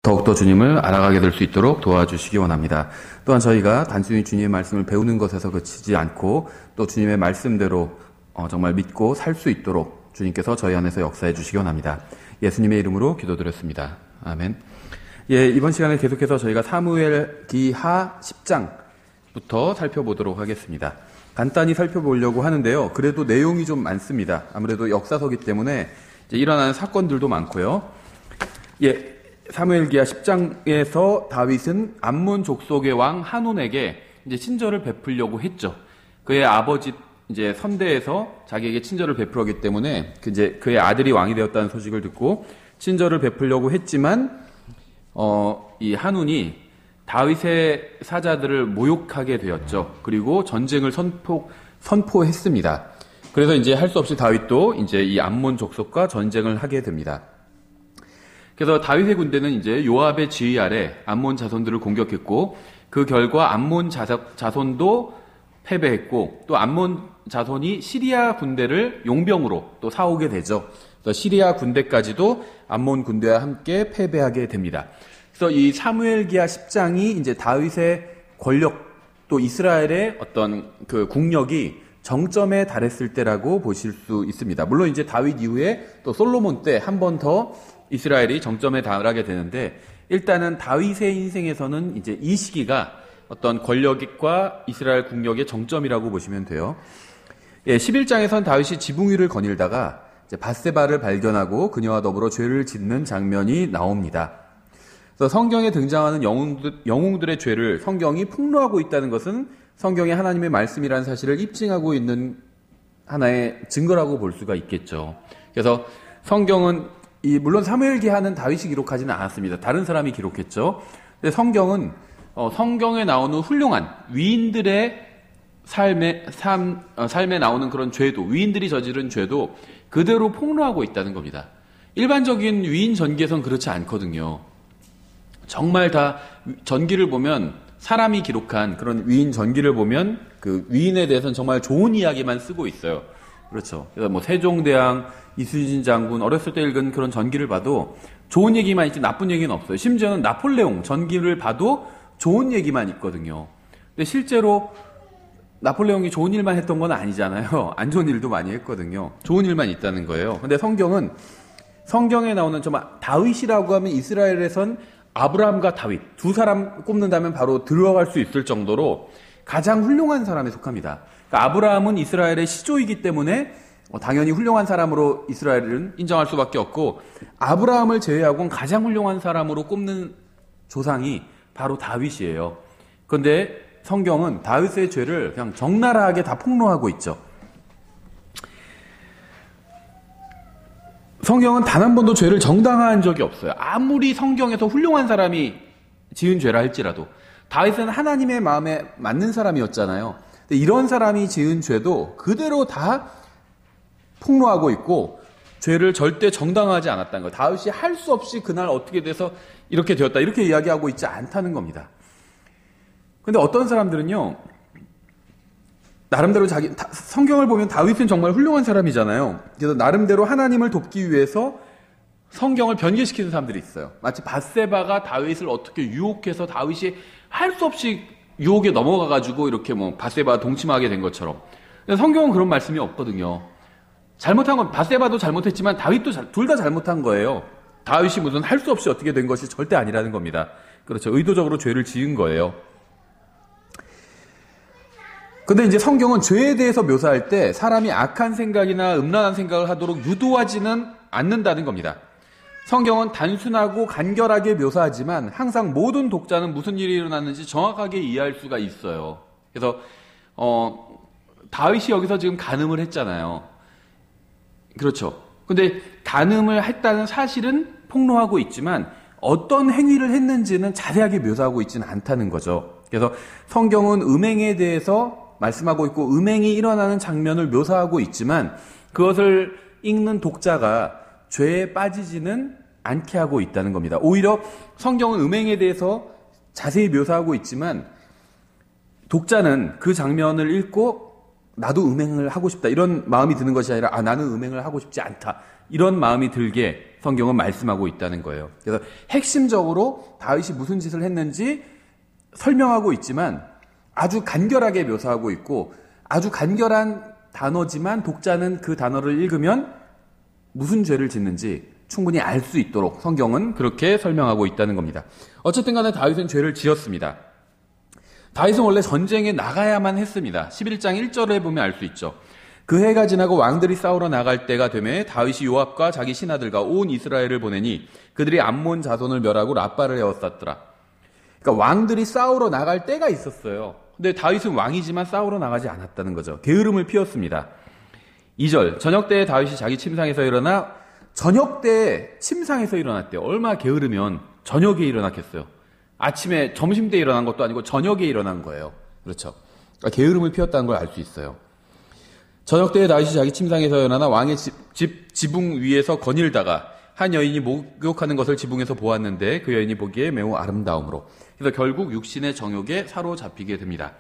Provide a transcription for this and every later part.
더욱더 주님을 알아가게 될 수 있도록 도와주시기 원합니다. 또한 저희가 단순히 주님의 말씀을 배우는 것에서 그치지 않고 또 주님의 말씀대로 정말 믿고 살 수 있도록 주님께서 저희 안에서 역사해 주시기 원합니다. 예수님의 이름으로 기도드렸습니다. 아멘. 예, 이번 시간에 계속해서 저희가 사무엘 기하 10장부터 살펴보도록 하겠습니다. 간단히 살펴보려고 하는데요. 그래도 내용이 좀 많습니다. 아무래도 역사서기 때문에 이제 일어나는 사건들도 많고요. 예, 사무엘기하 10장에서 다윗은 암몬 족속의 왕 한온에게 이제 친절을 베풀려고 했죠. 그의 아버지 이제 선대에서 자기에게 친절을 베풀었기 때문에 이제 그의 아들이 왕이 되었다는 소식을 듣고 친절을 베풀려고 했지만 이 한온이 다윗의 사자들을 모욕하게 되었죠. 그리고 전쟁을 선포했습니다. 그래서 이제 할 수 없이 다윗도 이제 이 암몬 족속과 전쟁을 하게 됩니다. 그래서 다윗의 군대는 이제 요압의 지휘 아래 암몬 자손들을 공격했고 그 결과 암몬 자손도 패배했고 또 암몬 자손이 시리아 군대를 용병으로 또 사오게 되죠. 그래서 시리아 군대까지도 암몬 군대와 함께 패배하게 됩니다. 그래서 이 사무엘기하 10장이 이제 다윗의 권력 또 이스라엘의 어떤 그 국력이 정점에 달했을 때라고 보실 수 있습니다. 물론 이제 다윗 이후에 또 솔로몬 때 한 번 더 이스라엘이 정점에 달하게 되는데 일단은 다윗의 인생에서는 이제 이 시기가 어떤 권력과 이스라엘 국력의 정점이라고 보시면 돼요. 예, 11장에선 다윗이 지붕 위를 거닐다가 이제 밧세바를 발견하고 그녀와 더불어 죄를 짓는 장면이 나옵니다. 그래서 성경에 등장하는 영웅들의 죄를 성경이 폭로하고 있다는 것은 성경이 하나님의 말씀이라는 사실을 입증하고 있는 하나의 증거라고 볼 수가 있겠죠. 그래서 성경은 물론 사무엘기하는 다윗이 기록하지는 않았습니다. 다른 사람이 기록했죠. 근데 성경은 성경에 나오는 훌륭한 위인들의 삶에 나오는 그런 죄도, 위인들이 저지른 죄도 그대로 폭로하고 있다는 겁니다. 일반적인 위인 전기에선 그렇지 않거든요. 정말 다 전기를 보면 사람이 기록한 그런 위인 전기를 보면 그 위인에 대해서는 정말 좋은 이야기만 쓰고 있어요. 그렇죠. 그래서 뭐 세종대왕, 이순신 장군 어렸을 때 읽은 그런 전기를 봐도 좋은 얘기만 있지 나쁜 얘기는 없어요. 심지어는 나폴레옹 전기를 봐도 좋은 얘기만 있거든요. 근데 실제로 나폴레옹이 좋은 일만 했던 건 아니잖아요. 안 좋은 일도 많이 했거든요. 좋은 일만 있다는 거예요. 근데 성경은 성경에 나오는 정말 다윗이라고 하면 이스라엘에선 아브라함과 다윗 두 사람 꼽는다면 바로 들어갈 수 있을 정도로 가장 훌륭한 사람에 속합니다. 그러니까 아브라함은 이스라엘의 시조이기 때문에 당연히 훌륭한 사람으로 이스라엘은 인정할 수밖에 없고 아브라함을 제외하고는 가장 훌륭한 사람으로 꼽는 조상이 바로 다윗이에요. 그런데 성경은 다윗의 죄를 그냥 적나라하게 다 폭로하고 있죠. 성경은 단 한 번도 죄를 정당화한 적이 없어요. 아무리 성경에서 훌륭한 사람이 지은 죄라 할지라도 다윗은 하나님의 마음에 맞는 사람이었잖아요. 근데 이런 사람이 지은 죄도 그대로 다 폭로하고 있고 죄를 절대 정당화하지 않았다는 거예요. 다윗이 할 수 없이 그날 어떻게 돼서 이렇게 되었다 이렇게 이야기하고 있지 않다는 겁니다. 근데 어떤 사람들은요 나름대로 성경을 보면 다윗은 정말 훌륭한 사람이잖아요. 그래서 나름대로 하나님을 돕기 위해서 성경을 변개시키는 사람들이 있어요. 마치 밧세바가 다윗을 어떻게 유혹해서 다윗이 할 수 없이 유혹에 넘어가가지고 이렇게 뭐 밧세바와 동침하게 된 것처럼. 근데 성경은 그런 말씀이 없거든요. 잘못한 건 밧세바도 잘못했지만 다윗도 둘 다 잘못한 거예요. 다윗이 무슨 할 수 없이 어떻게 된 것이 절대 아니라는 겁니다. 그렇죠. 의도적으로 죄를 지은 거예요. 근데 이제 성경은 죄에 대해서 묘사할 때 사람이 악한 생각이나 음란한 생각을 하도록 유도하지는 않는다는 겁니다. 성경은 단순하고 간결하게 묘사하지만 항상 모든 독자는 무슨 일이 일어났는지 정확하게 이해할 수가 있어요. 그래서 다윗이 여기서 지금 간음을 했잖아요. 그렇죠. 근데 간음을 했다는 사실은 폭로하고 있지만 어떤 행위를 했는지는 자세하게 묘사하고 있지는 않다는 거죠. 그래서 성경은 음행에 대해서 말씀하고 있고 음행이 일어나는 장면을 묘사하고 있지만 그것을 읽는 독자가 죄에 빠지지는 않게 하고 있다는 겁니다. 오히려 성경은 음행에 대해서 자세히 묘사하고 있지만 독자는 그 장면을 읽고 나도 음행을 하고 싶다 이런 마음이 드는 것이 아니라 나는 음행을 하고 싶지 않다 이런 마음이 들게 성경은 말씀하고 있다는 거예요. 그래서 핵심적으로 다윗이 무슨 짓을 했는지 설명하고 있지만 아주 간결하게 묘사하고 있고 아주 간결한 단어지만 독자는 그 단어를 읽으면 무슨 죄를 짓는지 충분히 알 수 있도록 성경은 그렇게 설명하고 있다는 겁니다. 어쨌든 간에 다윗은 죄를 지었습니다. 다윗은 원래 전쟁에 나가야만 했습니다. 11장 1절에 보면 알 수 있죠. 그 해가 지나고 왕들이 싸우러 나갈 때가 되매 다윗이 요압과 자기 신하들과 온 이스라엘을 보내니 그들이 암몬 자손을 멸하고 라빠를 에워쌌더라. 그러니까 왕들이 싸우러 나갈 때가 있었어요. 근데 다윗은 왕이지만 싸우러 나가지 않았다는 거죠. 게으름을 피웠습니다. 2절, 저녁 때에 다윗이 자기 침상에서 일어나 저녁 때에 침상에서 일어났대요. 얼마나 게으르면 저녁에 일어났겠어요. 아침에 점심 때 일어난 것도 아니고 저녁에 일어난 거예요. 그렇죠. 그러니까 게으름을 피웠다는 걸 알 수 있어요. 저녁 때에 다윗이 자기 침상에서 일어나 왕의 지붕 위에서 거닐다가 한 여인이 목욕하는 것을 지붕에서 보았는데 그 여인이 보기에 매우 아름다움으로. 그래서 결국 육신의 정욕에 사로잡히게 됩니다.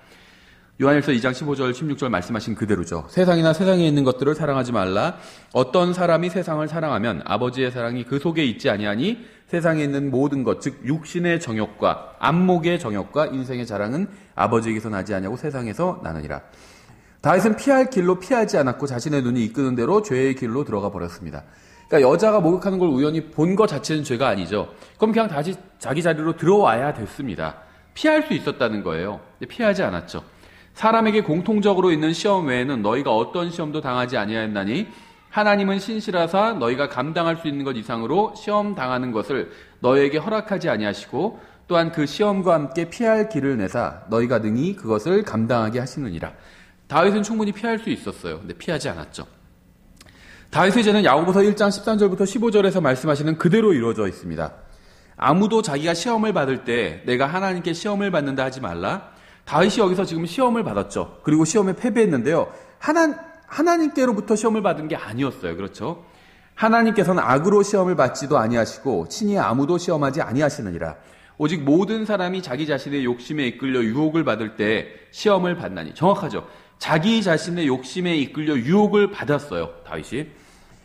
요한일서 2장 15절 16절 말씀하신 그대로죠. 세상이나 세상에 있는 것들을 사랑하지 말라. 어떤 사람이 세상을 사랑하면 아버지의 사랑이 그 속에 있지 아니하니 세상에 있는 모든 것, 즉 육신의 정욕과 안목의 정욕과 인생의 자랑은 아버지에게서 나지 아니하고 세상에서 나느니라. 다윗은 피할 길로 피하지 않았고 자신의 눈이 이끄는 대로 죄의 길로 들어가 버렸습니다. 그러니까 여자가 목욕하는 걸 우연히 본 것 자체는 죄가 아니죠. 그럼 그냥 다시 자기 자리로 들어와야 됐습니다. 피할 수 있었다는 거예요. 근데 피하지 않았죠. 사람에게 공통적으로 있는 시험 외에는 너희가 어떤 시험도 당하지 아니하였나니 하나님은 신실하사 너희가 감당할 수 있는 것 이상으로 시험 당하는 것을 너희에게 허락하지 아니하시고 또한 그 시험과 함께 피할 길을 내사 너희가 능히 그것을 감당하게 하시느니라. 다윗은 충분히 피할 수 있었어요. 근데 피하지 않았죠. 다윗의 죄는 야고보서 1장 13절부터 15절에서 말씀하시는 그대로 이루어져 있습니다. 아무도 자기가 시험을 받을 때 내가 하나님께 시험을 받는다 하지 말라. 다윗이 여기서 지금 시험을 받았죠. 그리고 시험에 패배했는데요. 하나님께로부터 시험을 받은 게 아니었어요. 그렇죠? 하나님께서는 악으로 시험을 받지도 아니하시고 친히 아무도 시험하지 아니하시느니라. 오직 모든 사람이 자기 자신의 욕심에 이끌려 유혹을 받을 때 시험을 받나니. 정확하죠. 자기 자신의 욕심에 이끌려 유혹을 받았어요. 다윗이.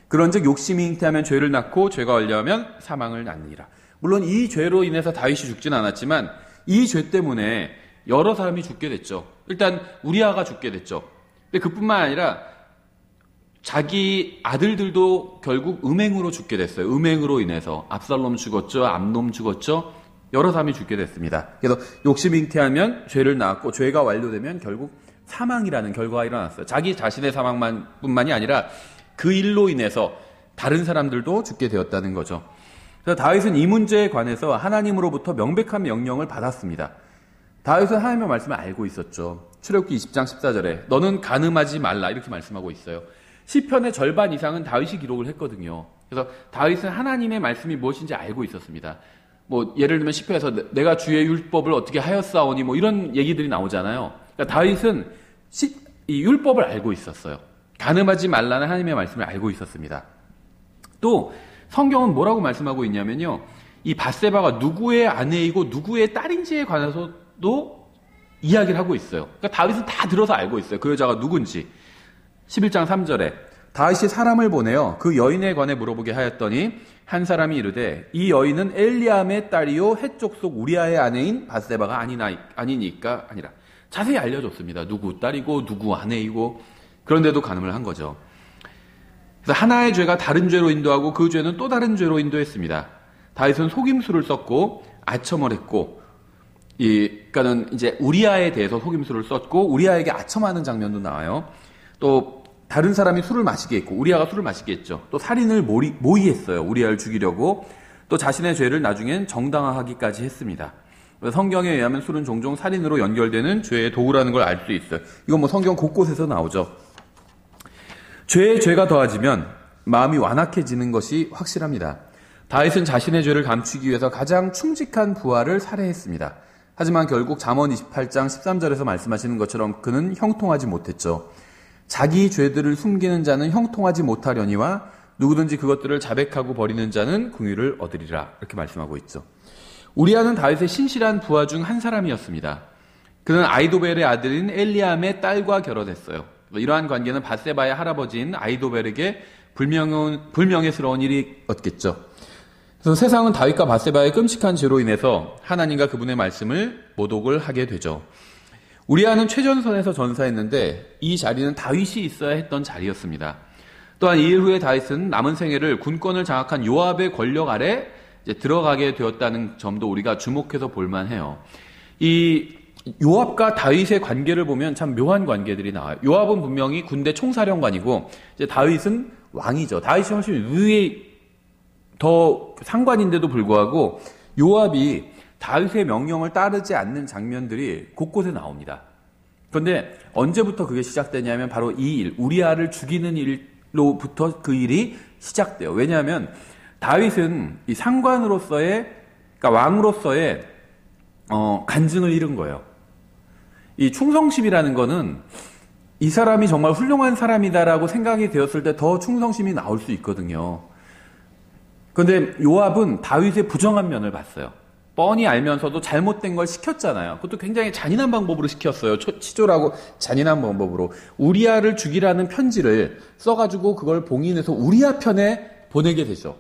그런즉 욕심이 잉태하면 죄를 낳고 죄가 완료하면 사망을 낳느니라. 물론 이 죄로 인해서 다윗이 죽지는 않았지만 이 죄 때문에 여러 사람이 죽게 됐죠. 일단 우리아가 죽게 됐죠. 근데 그뿐만 아니라 자기 아들들도 결국 음행으로 죽게 됐어요. 음행으로 인해서 압살롬 죽었죠. 암놈 죽었죠. 여러 사람이 죽게 됐습니다. 그래서 욕심이 잉태하면 죄를 낳았고 죄가 완료되면 결국 사망이라는 결과가 일어났어요. 자기 자신의 사망뿐만이 아니라 그 일로 인해서 다른 사람들도 죽게 되었다는 거죠. 그래서 다윗은 이 문제에 관해서 하나님으로부터 명백한 명령을 받았습니다. 다윗은 하나님의 말씀을 알고 있었죠. 출애굽기 20장 14절에 너는 간음하지 말라 이렇게 말씀하고 있어요. 시편의 절반 이상은 다윗이 기록을 했거든요. 그래서 다윗은 하나님의 말씀이 무엇인지 알고 있었습니다. 뭐 예를 들면 시편에서 내가 주의 율법을 어떻게 하였사오니 뭐 이런 얘기들이 나오잖아요. 그러니까 다윗은 이 율법을 알고 있었어요. 간음하지 말라는 하나님의 말씀을 알고 있었습니다. 또 성경은 뭐라고 말씀하고 있냐면요. 이 밧세바가 누구의 아내이고 누구의 딸인지에 관해서도 이야기를 하고 있어요. 그러니까 다윗은 다 들어서 알고 있어요. 그 여자가 누군지. 11장 3절에 다윗이 사람을 보내어 그 여인에 관해 물어보게 하였더니 한 사람이 이르되 이 여인은 엘리암의 딸이요 헷 족속 우리아의 아내인 밧세바가 아니니까 아니라 자세히 알려줬습니다. 누구 딸이고 누구 아내이고 그런데도 간음을 한 거죠. 그래서 하나의 죄가 다른 죄로 인도하고 그 죄는 또 다른 죄로 인도했습니다. 다윗은 속임수를 썼고 아첨을 했고 그러니까는 이제 우리아에 대해서 속임수를 썼고 우리아에게 아첨하는 장면도 나와요. 또 다른 사람이 술을 마시게 했고 우리아가 술을 마시게 했죠. 또 살인을 모의했어요. 우리아를 죽이려고. 또 자신의 죄를 나중엔 정당화하기까지 했습니다. 성경에 의하면 술은 종종 살인으로 연결되는 죄의 도구라는 걸 알 수 있어요. 이건 뭐 성경 곳곳에서 나오죠. 죄에 죄가 더해지면 마음이 완악해지는 것이 확실합니다. 다윗은 자신의 죄를 감추기 위해서 가장 충직한 부하를 살해했습니다. 하지만 결국 잠언 28장 13절에서 말씀하시는 것처럼 그는 형통하지 못했죠. 자기 죄들을 숨기는 자는 형통하지 못하려니와 누구든지 그것들을 자백하고 버리는 자는 긍휼을 얻으리라 이렇게 말씀하고 있죠. 우리아는 다윗의 신실한 부하 중 한 사람이었습니다. 그는 아이도벨의 아들인 엘리암의 딸과 결혼했어요. 이러한 관계는 밧세바의 할아버지인 아이도벨에게 불명예스러운 일이었겠죠. 그래서 세상은 다윗과 밧세바의 끔찍한 죄로 인해서 하나님과 그분의 말씀을 모독을 하게 되죠. 우리아는 최전선에서 전사했는데 이 자리는 다윗이 있어야 했던 자리였습니다. 또한 이 일 후에 다윗은 남은 생애를 군권을 장악한 요압의 권력 아래 이제 들어가게 되었다는 점도 우리가 주목해서 볼만해요. 이 요압과 다윗의 관계를 보면 참 묘한 관계들이 나와요. 요압은 분명히 군대 총사령관이고 이제 다윗은 왕이죠. 다윗이 훨씬 위에 더 상관인데도 불구하고 요압이 다윗의 명령을 따르지 않는 장면들이 곳곳에 나옵니다. 그런데 언제부터 그게 시작되냐면 바로 이 일, 우리아를 죽이는 일로부터 그 일이 시작돼요. 왜냐하면 다윗은 이 상관으로서의, 그러니까 왕으로서의 간증을 잃은 거예요. 이 충성심이라는 거는 이 사람이 정말 훌륭한 사람이다라고 생각이 되었을 때 더 충성심이 나올 수 있거든요. 그런데 요압은 다윗의 부정한 면을 봤어요. 뻔히 알면서도 잘못된 걸 시켰잖아요. 그것도 굉장히 잔인한 방법으로 시켰어요. 치졸하고 잔인한 방법으로. 우리아를 죽이라는 편지를 써가지고 그걸 봉인해서 우리아 편에 보내게 되죠.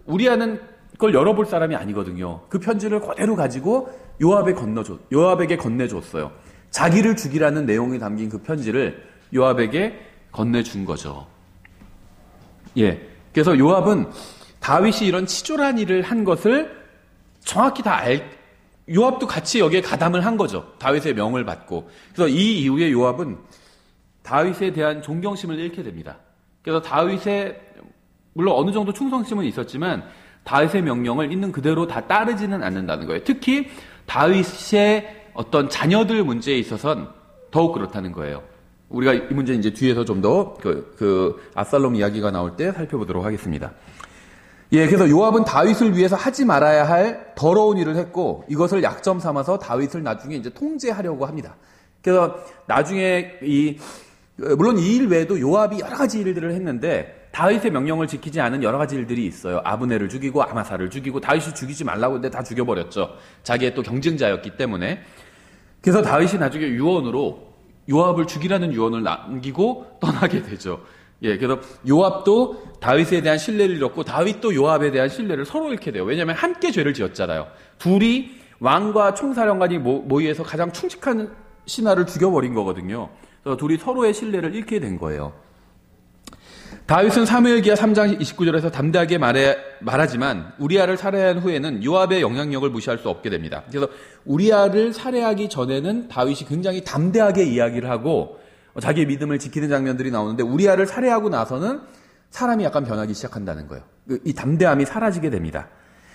우리아는 그걸 열어볼 사람이 아니거든요. 그 편지를 그대로 가지고 요압에게 건네줬어요. 자기를 죽이라는 내용이 담긴 그 편지를 요압에게 건네준 거죠. 예. 그래서 요압은 다윗이 이런 치졸한 일을 한 것을 정확히 요압도 같이 여기에 가담을 한 거죠. 다윗의 명을 받고. 그래서 이 이후에 요압은 다윗에 대한 존경심을 잃게 됩니다. 그래서 물론 어느 정도 충성심은 있었지만 다윗의 명령을 있는 그대로 다 따르지는 않는다는 거예요. 특히 다윗의 어떤 자녀들 문제에 있어서는 더욱 그렇다는 거예요. 우리가 이 문제는 이제 뒤에서 좀 더 압살롬 이야기가 나올 때 살펴보도록 하겠습니다. 예, 그래서 요압은 다윗을 위해서 하지 말아야 할 더러운 일을 했고 이것을 약점 삼아서 다윗을 나중에 이제 통제하려고 합니다. 그래서 나중에 물론 이 일 외에도 요압이 여러 가지 일들을 했는데 다윗의 명령을 지키지 않은 여러 가지 일들이 있어요. 아브넬을 죽이고 아마사를 죽이고 다윗이 죽이지 말라고 했는데 다 죽여버렸죠. 자기의 또 경쟁자였기 때문에. 그래서 다윗이 나중에 유언으로 요압을 죽이라는 유언을 남기고 떠나게 되죠. 예, 그래서 요압도 다윗에 대한 신뢰를 잃었고 다윗도 요압에 대한 신뢰를 서로 잃게 돼요. 왜냐하면 함께 죄를 지었잖아요. 둘이 왕과 총사령관이 모의해서 가장 충직한 신하를 죽여버린 거거든요. 그래서 둘이 서로의 신뢰를 잃게 된 거예요. 다윗은 사무엘기하 3장 29절에서 담대하게 말하지만 우리아를 살해한 후에는 요압의 영향력을 무시할 수 없게 됩니다. 그래서 우리아를 살해하기 전에는 다윗이 굉장히 담대하게 이야기를 하고 자기의 믿음을 지키는 장면들이 나오는데 우리아를 살해하고 나서는 사람이 약간 변하기 시작한다는 거예요. 이 담대함이 사라지게 됩니다.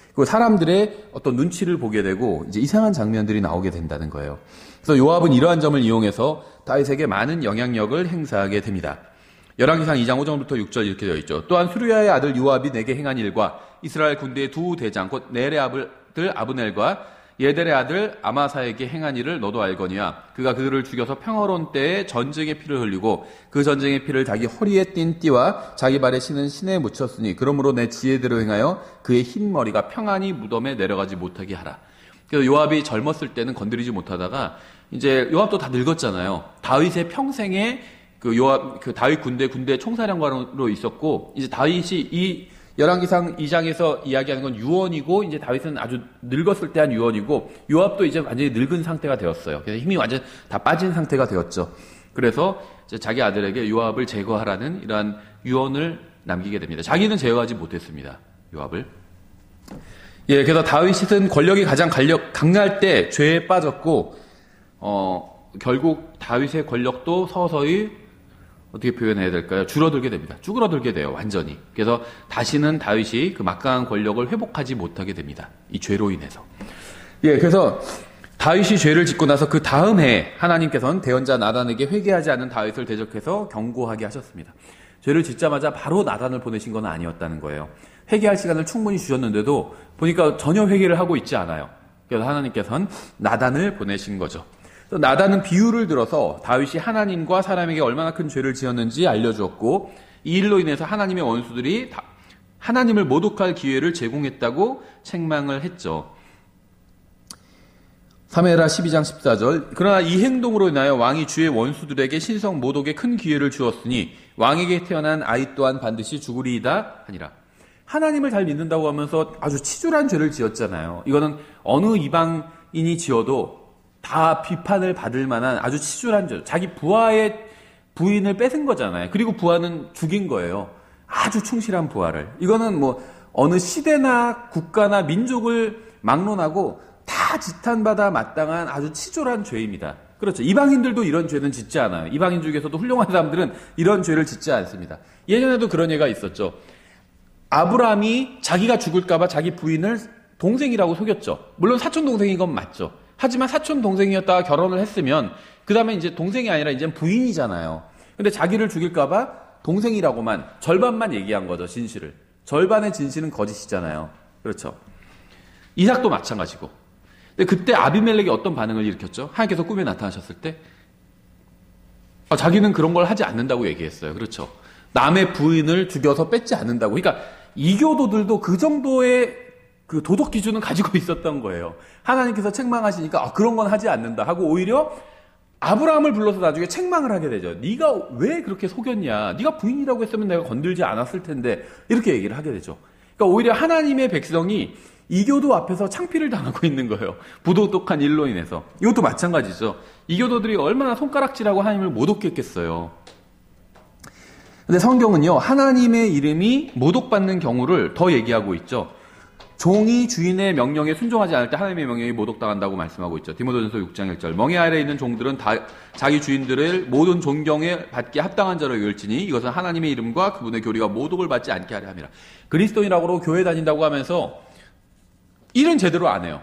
그리고 사람들의 어떤 눈치를 보게 되고 이제 이상한 장면들이 나오게 된다는 거예요. 그래서 요압은 이러한 점을 이용해서 다윗에게 많은 영향력을 행사하게 됩니다. 열왕기상 2장 5절부터 6절 이렇게 되어 있죠. 또한 수르야의 아들 요압이 내게 행한 일과 이스라엘 군대의 두 대장 곧 넬의 아들 아브넬과 예델의 아들 아마사에게 행한 일을 너도 알거니와 그가 그들을 죽여서 평화로운 때에 전쟁의 피를 흘리고 그 전쟁의 피를 자기 허리에 띤 띠와 자기 발에 신은 신에 묻혔으니 그러므로 내 지혜대로 행하여 그의 흰 머리가 평안히 무덤에 내려가지 못하게 하라. 그래서 요압이 젊었을 때는 건드리지 못하다가 이제 요압도 다 늙었잖아요. 다윗의 평생에 다윗 군대 총사령관으로 있었고 이제 다윗이 이 열왕기상 2장에서 이야기하는 건 유언이고 이제 다윗은 아주 늙었을 때 한 유언이고 요압도 이제 완전히 늙은 상태가 되었어요. 그래서 힘이 완전 다 빠진 상태가 되었죠. 그래서 이제 자기 아들에게 요압을 제거하라는 이러한 유언을 남기게 됩니다. 자기는 제거하지 못했습니다. 요압을. 예, 그래서 다윗은 권력이 가장 강할 때 죄에 빠졌고 결국 다윗의 권력도 서서히 어떻게 표현해야 될까요? 줄어들게 됩니다. 쭈그러들게 돼요. 완전히. 그래서 다시는 다윗이 그 막강한 권력을 회복하지 못하게 됩니다. 이 죄로 인해서. 예, 그래서 다윗이 죄를 짓고 나서 그 다음 해에 하나님께서는 대언자 나단에게 회개하지 않은 다윗을 대적해서 경고하게 하셨습니다. 죄를 짓자마자 바로 나단을 보내신 건 아니었다는 거예요. 회개할 시간을 충분히 주셨는데도 보니까 전혀 회개를 하고 있지 않아요. 그래서 하나님께서는 나단을 보내신 거죠. 나단은 비유를 들어서 다윗이 하나님과 사람에게 얼마나 큰 죄를 지었는지 알려주었고 이 일로 인해서 하나님의 원수들이 하나님을 모독할 기회를 제공했다고 책망을 했죠. 사무엘하 12장 14절 그러나 이 행동으로 인하여 왕이 주의 원수들에게 신성 모독에 큰 기회를 주었으니 왕에게 태어난 아이 또한 반드시 죽으리이다 하니라. 하나님을 잘 믿는다고 하면서 아주 치졸한 죄를 지었잖아요. 이거는 어느 이방인이 지어도 다 비판을 받을 만한 아주 치졸한 죄. 자기 부하의 부인을 뺏은 거잖아요. 그리고 부하는 죽인 거예요. 아주 충실한 부하를. 이거는 뭐 어느 시대나 국가나 민족을 막론하고 다 지탄받아 마땅한 아주 치졸한 죄입니다. 그렇죠. 이방인들도 이런 죄는 짓지 않아요. 이방인 중에서도 훌륭한 사람들은 이런 죄를 짓지 않습니다. 예전에도 그런 예가 있었죠. 아브라함이 자기가 죽을까봐 자기 부인을 동생이라고 속였죠. 물론 사촌 동생인 건 맞죠. 하지만 사촌 동생이었다가 결혼을 했으면 그 다음에 이제 동생이 아니라 이제 부인이잖아요. 근데 자기를 죽일까봐 동생이라고만 절반만 얘기한 거죠. 진실을. 절반의 진실은 거짓이잖아요. 그렇죠. 이삭도 마찬가지고. 근데 그때 아비멜렉이 어떤 반응을 일으켰죠? 하나님께서 꿈에 나타나셨을 때 자기는 그런 걸 하지 않는다고 얘기했어요. 그렇죠. 남의 부인을 죽여서 뺏지 않는다고. 그러니까 이교도들도 그 정도의 그 도덕 기준은 가지고 있었던 거예요. 하나님께서 책망하시니까 그런 건 하지 않는다 하고 오히려 아브라함을 불러서 나중에 책망을 하게 되죠. 네가 왜 그렇게 속였냐? 네가 부인이라고 했으면 내가 건들지 않았을 텐데 이렇게 얘기를 하게 되죠. 그러니까 오히려 하나님의 백성이 이교도 앞에서 창피를 당하고 있는 거예요. 부도덕한 일로 인해서. 이것도 마찬가지죠. 이교도들이 얼마나 손가락질하고 하나님을 모독했겠어요. 근데 성경은요, 하나님의 이름이 모독받는 경우를 더 얘기하고 있죠. 종이 주인의 명령에 순종하지 않을 때 하나님의 명령이 모독당한다고 말씀하고 있죠. 디모데전서 6장 1절. 멍에 아래에 있는 종들은 다 자기 주인들을 모든 존경에 받기에 합당한 자로 여길지니 이것은 하나님의 이름과 그분의 교리가 모독을 받지 않게 하려 함이라. 그리스도인이라고 교회 다닌다고 하면서 일은 제대로 안 해요.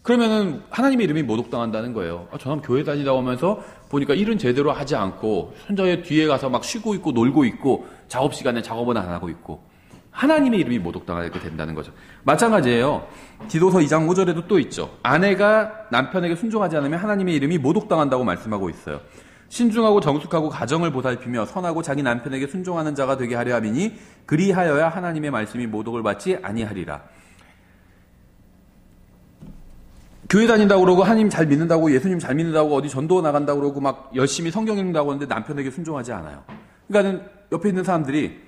그러면은 하나님의 이름이 모독당한다는 거예요. 저는 교회 다니다고 하면서 보니까 일은 제대로 하지 않고 손자의 뒤에 가서 막 쉬고 있고 놀고 있고 작업 시간에 작업은 안 하고 있고 하나님의 이름이 모독당하게 된다는 거죠. 마찬가지예요. 디도서 2장 5절에도 또 있죠. 아내가 남편에게 순종하지 않으면 하나님의 이름이 모독당한다고 말씀하고 있어요. 신중하고 정숙하고 가정을 보살피며 선하고 자기 남편에게 순종하는 자가 되게 하려 함이니 그리하여야 하나님의 말씀이 모독을 받지 아니하리라. 교회 다닌다고 그러고 하나님 잘 믿는다고 예수님 잘 믿는다고 어디 전도 나간다고 그러고 막 열심히 성경 읽는다고 하는데 남편에게 순종하지 않아요. 그러니까는 옆에 있는 사람들이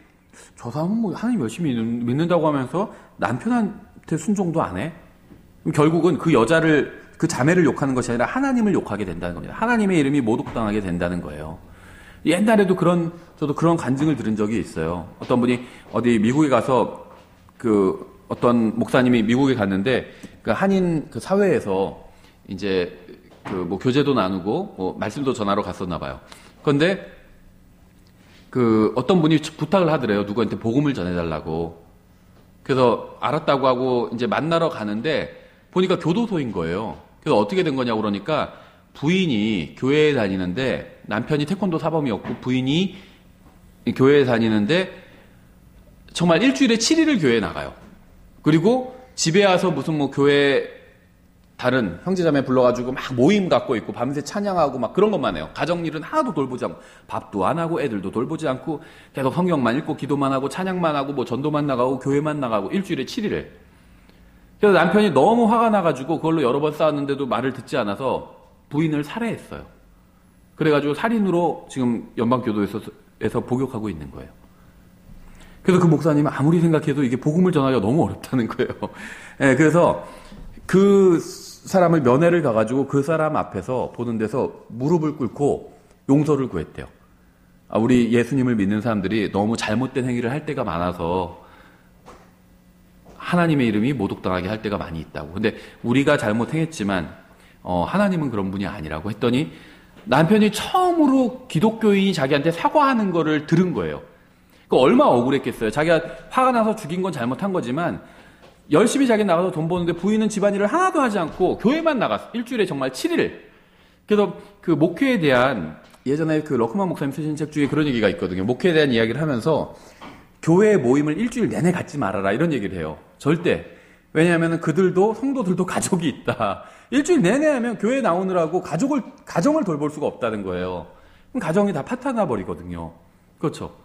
저 사람은 뭐 하나님 열심히 믿는다고 하면서 남편한테 순종도 안 해? 그럼 결국은 그 여자를 그 자매를 욕하는 것이 아니라 하나님을 욕하게 된다는 겁니다. 하나님의 이름이 모독당하게 된다는 거예요. 옛날에도 저도 그런 간증을 들은 적이 있어요. 어떤 분이 어디 미국에 가서 어떤 목사님이 미국에 갔는데 그 한인 그 사회에서 이제 뭐 교제도 나누고 뭐 말씀도 전하러 갔었나 봐요. 그런데 어떤 분이 부탁을 하더래요. 누구한테 복음을 전해달라고. 그래서 알았다고 하고 이제 만나러 가는데 보니까 교도소인 거예요. 그래서 어떻게 된 거냐고 그러니까 부인이 교회에 다니는데 남편이 태권도 사범이었고 부인이 교회에 다니는데 정말 일주일에 7일을 교회에 나가요. 그리고 집에 와서 무슨 뭐 교회 다른 형제자매 불러가지고 막 모임 갖고 있고 밤새 찬양하고 막 그런 것만 해요. 가정일은 하나도 돌보지 않고 밥도 안 하고 애들도 돌보지 않고 계속 성경만 읽고 기도만 하고 찬양만 하고 뭐 전도만 나가고 교회만 나가고 일주일에 7일을. 그래서 남편이 너무 화가 나가지고 그걸로 여러 번 싸웠는데도 말을 듣지 않아서 부인을 살해했어요. 그래가지고 살인으로 지금 연방교도에서 복역하고 있는 거예요. 그래서 그 목사님은 아무리 생각해도 이게 복음을 전하기가 너무 어렵다는 거예요. 네, 그래서 그 사람을 면회를 가가지고 그 사람 앞에서 보는 데서 무릎을 꿇고 용서를 구했대요. 우리 예수님을 믿는 사람들이 너무 잘못된 행위를 할 때가 많아서 하나님의 이름이 모독당하게 할 때가 많이 있다고. 근데 우리가 잘못 행했지만 하나님은 그런 분이 아니라고 했더니 남편이 처음으로 기독교인이 자기한테 사과하는 거를 들은 거예요. 얼마나 억울했겠어요. 자기가 화가 나서 죽인 건 잘못한 거지만 열심히 자기 나가서 돈 버는데 부인은 집안일을 하나도 하지 않고 교회만 나갔어. 일주일에 정말 7일. 그래서 그 목회에 대한 예전에 그 러크만 목사님 쓰신 책 중에 그런 얘기가 있거든요. 목회에 대한 이야기를 하면서 교회 모임을 일주일 내내 갖지 말아라 이런 얘기를 해요. 절대. 왜냐하면 그들도 성도들도 가족이 있다. 일주일 내내 하면 교회 나오느라고 가정을 돌볼 수가 없다는 거예요. 그럼 가정이 다 파탄나 버리거든요. 그렇죠.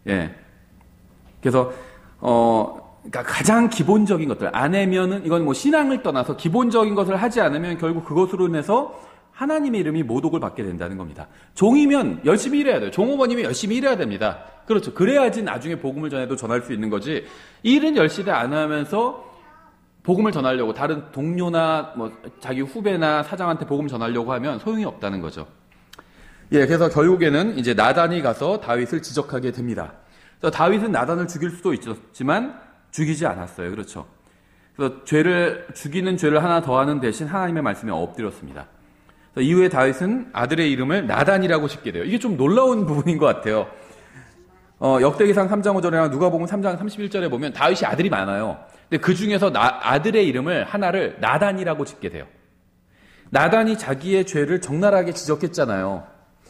예. 그래서 그러니까 가장 기본적인 것들, 아내면은 이건 뭐 신앙을 떠나서 기본적인 것을 하지 않으면 결국 그것으로 인해서 하나님의 이름이 모독을 받게 된다는 겁니다. 종이면 열심히 일해야 돼요. 종업원이면 열심히 일해야 됩니다. 그렇죠. 그래야지 나중에 복음을 전해도 전할 수 있는 거지. 일은 열심히 안 하면서 복음을 전하려고 다른 동료나 뭐 자기 후배나 사장한테 복음 전하려고 하면 소용이 없다는 거죠. 예, 그래서 결국에는 이제 나단이 가서 다윗을 지적하게 됩니다. 그래서 다윗은 나단을 죽일 수도 있었지만 죽이지 않았어요. 그렇죠. 그래서 죽이는 죄를 하나 더하는 대신 하나님의 말씀에 엎드렸습니다. 이후에 다윗은 아들의 이름을 나단이라고 짓게 돼요. 이게 좀 놀라운 부분인 것 같아요. 역대기상 3장 5절이랑 누가복음 3장 31절에 보면 다윗이 아들이 많아요. 근데 그 중에서 아들의 이름을 하나를 나단이라고 짓게 돼요. 나단이 자기의 죄를 적나라하게 지적했잖아요.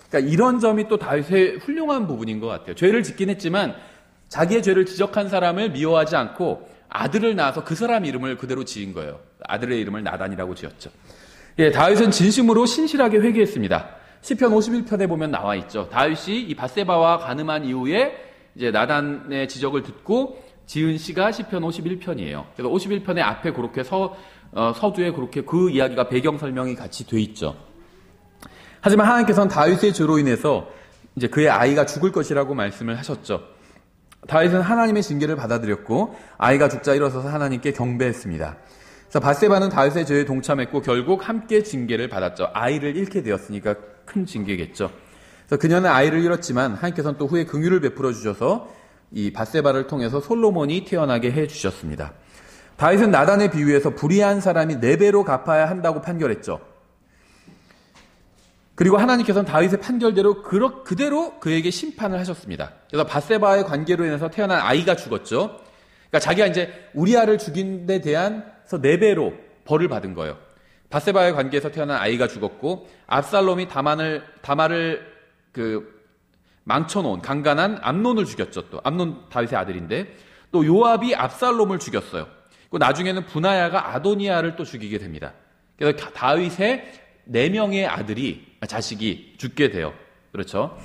그러니까 이런 점이 또 다윗의 훌륭한 부분인 것 같아요. 죄를 짓긴 했지만 자기의 죄를 지적한 사람을 미워하지 않고 아들을 낳아서 그 사람 이름을 그대로 지은 거예요. 아들의 이름을 나단이라고 지었죠. 예, 다윗은 진심으로 신실하게 회개했습니다. 시편 51편에 보면 나와 있죠. 다윗이 이 밧세바와 간음한 이후에 이제 나단의 지적을 듣고 지은 시가 시편 51편이에요. 그래서 51편의 앞에 그렇게 서두에 그렇게 그 이야기가 배경 설명이 같이 돼 있죠. 하지만 하나님께서는 다윗의 죄로 인해서 이제 그의 아이가 죽을 것이라고 말씀을 하셨죠. 다윗은 하나님의 징계를 받아들였고 아이가 죽자 일어서서 하나님께 경배했습니다. 그래서 밧세바는 다윗의 죄에 동참했고 결국 함께 징계를 받았죠. 아이를 잃게 되었으니까 큰 징계겠죠. 그래서 그녀는 아이를 잃었지만 하나님께서는 또 후에 긍휼을 베풀어 주셔서 이 밧세바를 통해서 솔로몬이 태어나게 해 주셨습니다. 다윗은 나단의 비유에서 불의한 사람이 4배로 갚아야 한다고 판결했죠. 그리고 하나님께서는 다윗의 판결대로 그대로 그에게 심판을 하셨습니다. 그래서 밧세바의 관계로 인해서 태어난 아이가 죽었죠. 그러니까 자기가 이제 우리아를 죽인 데 대해서 4배로 벌을 받은 거예요. 밧세바의 관계에서 태어난 아이가 죽었고 압살롬이 다말을 망쳐놓은 강간한 암논을 죽였죠. 또 암논 다윗의 아들인데 또 요압이 압살롬을 죽였어요. 그리고 나중에는 분하야가 아도니아를 또 죽이게 됩니다. 그래서 다윗의 4명의 자식이 죽게 돼요. 그렇죠.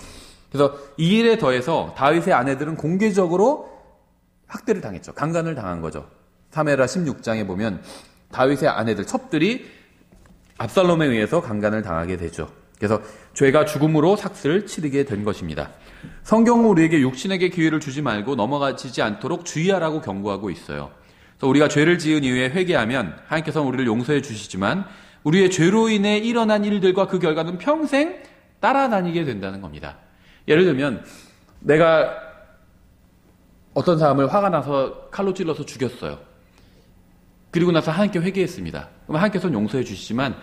그래서 이 일에 더해서 다윗의 아내들은 공개적으로 학대를 당했죠. 강간을 당한 거죠. 사무엘하 16장에 보면 다윗의 아내들 첩들이 압살롬에 의해서 강간을 당하게 되죠. 그래서 죄가 죽음으로 삭슬을 치르게 된 것입니다. 성경은 우리에게 육신에게 기회를 주지 말고 넘어가지 않도록 주의하라고 경고하고 있어요. 그래서 우리가 죄를 지은 이후에 회개하면 하나님께서는 우리를 용서해 주시지만 우리의 죄로 인해 일어난 일들과 그 결과는 평생 따라다니게 된다는 겁니다. 예를 들면 내가 어떤 사람을 화가 나서 칼로 찔러서 죽였어요. 그리고 나서 하나님께 회개했습니다. 그럼 하나님께서는 용서해 주시지만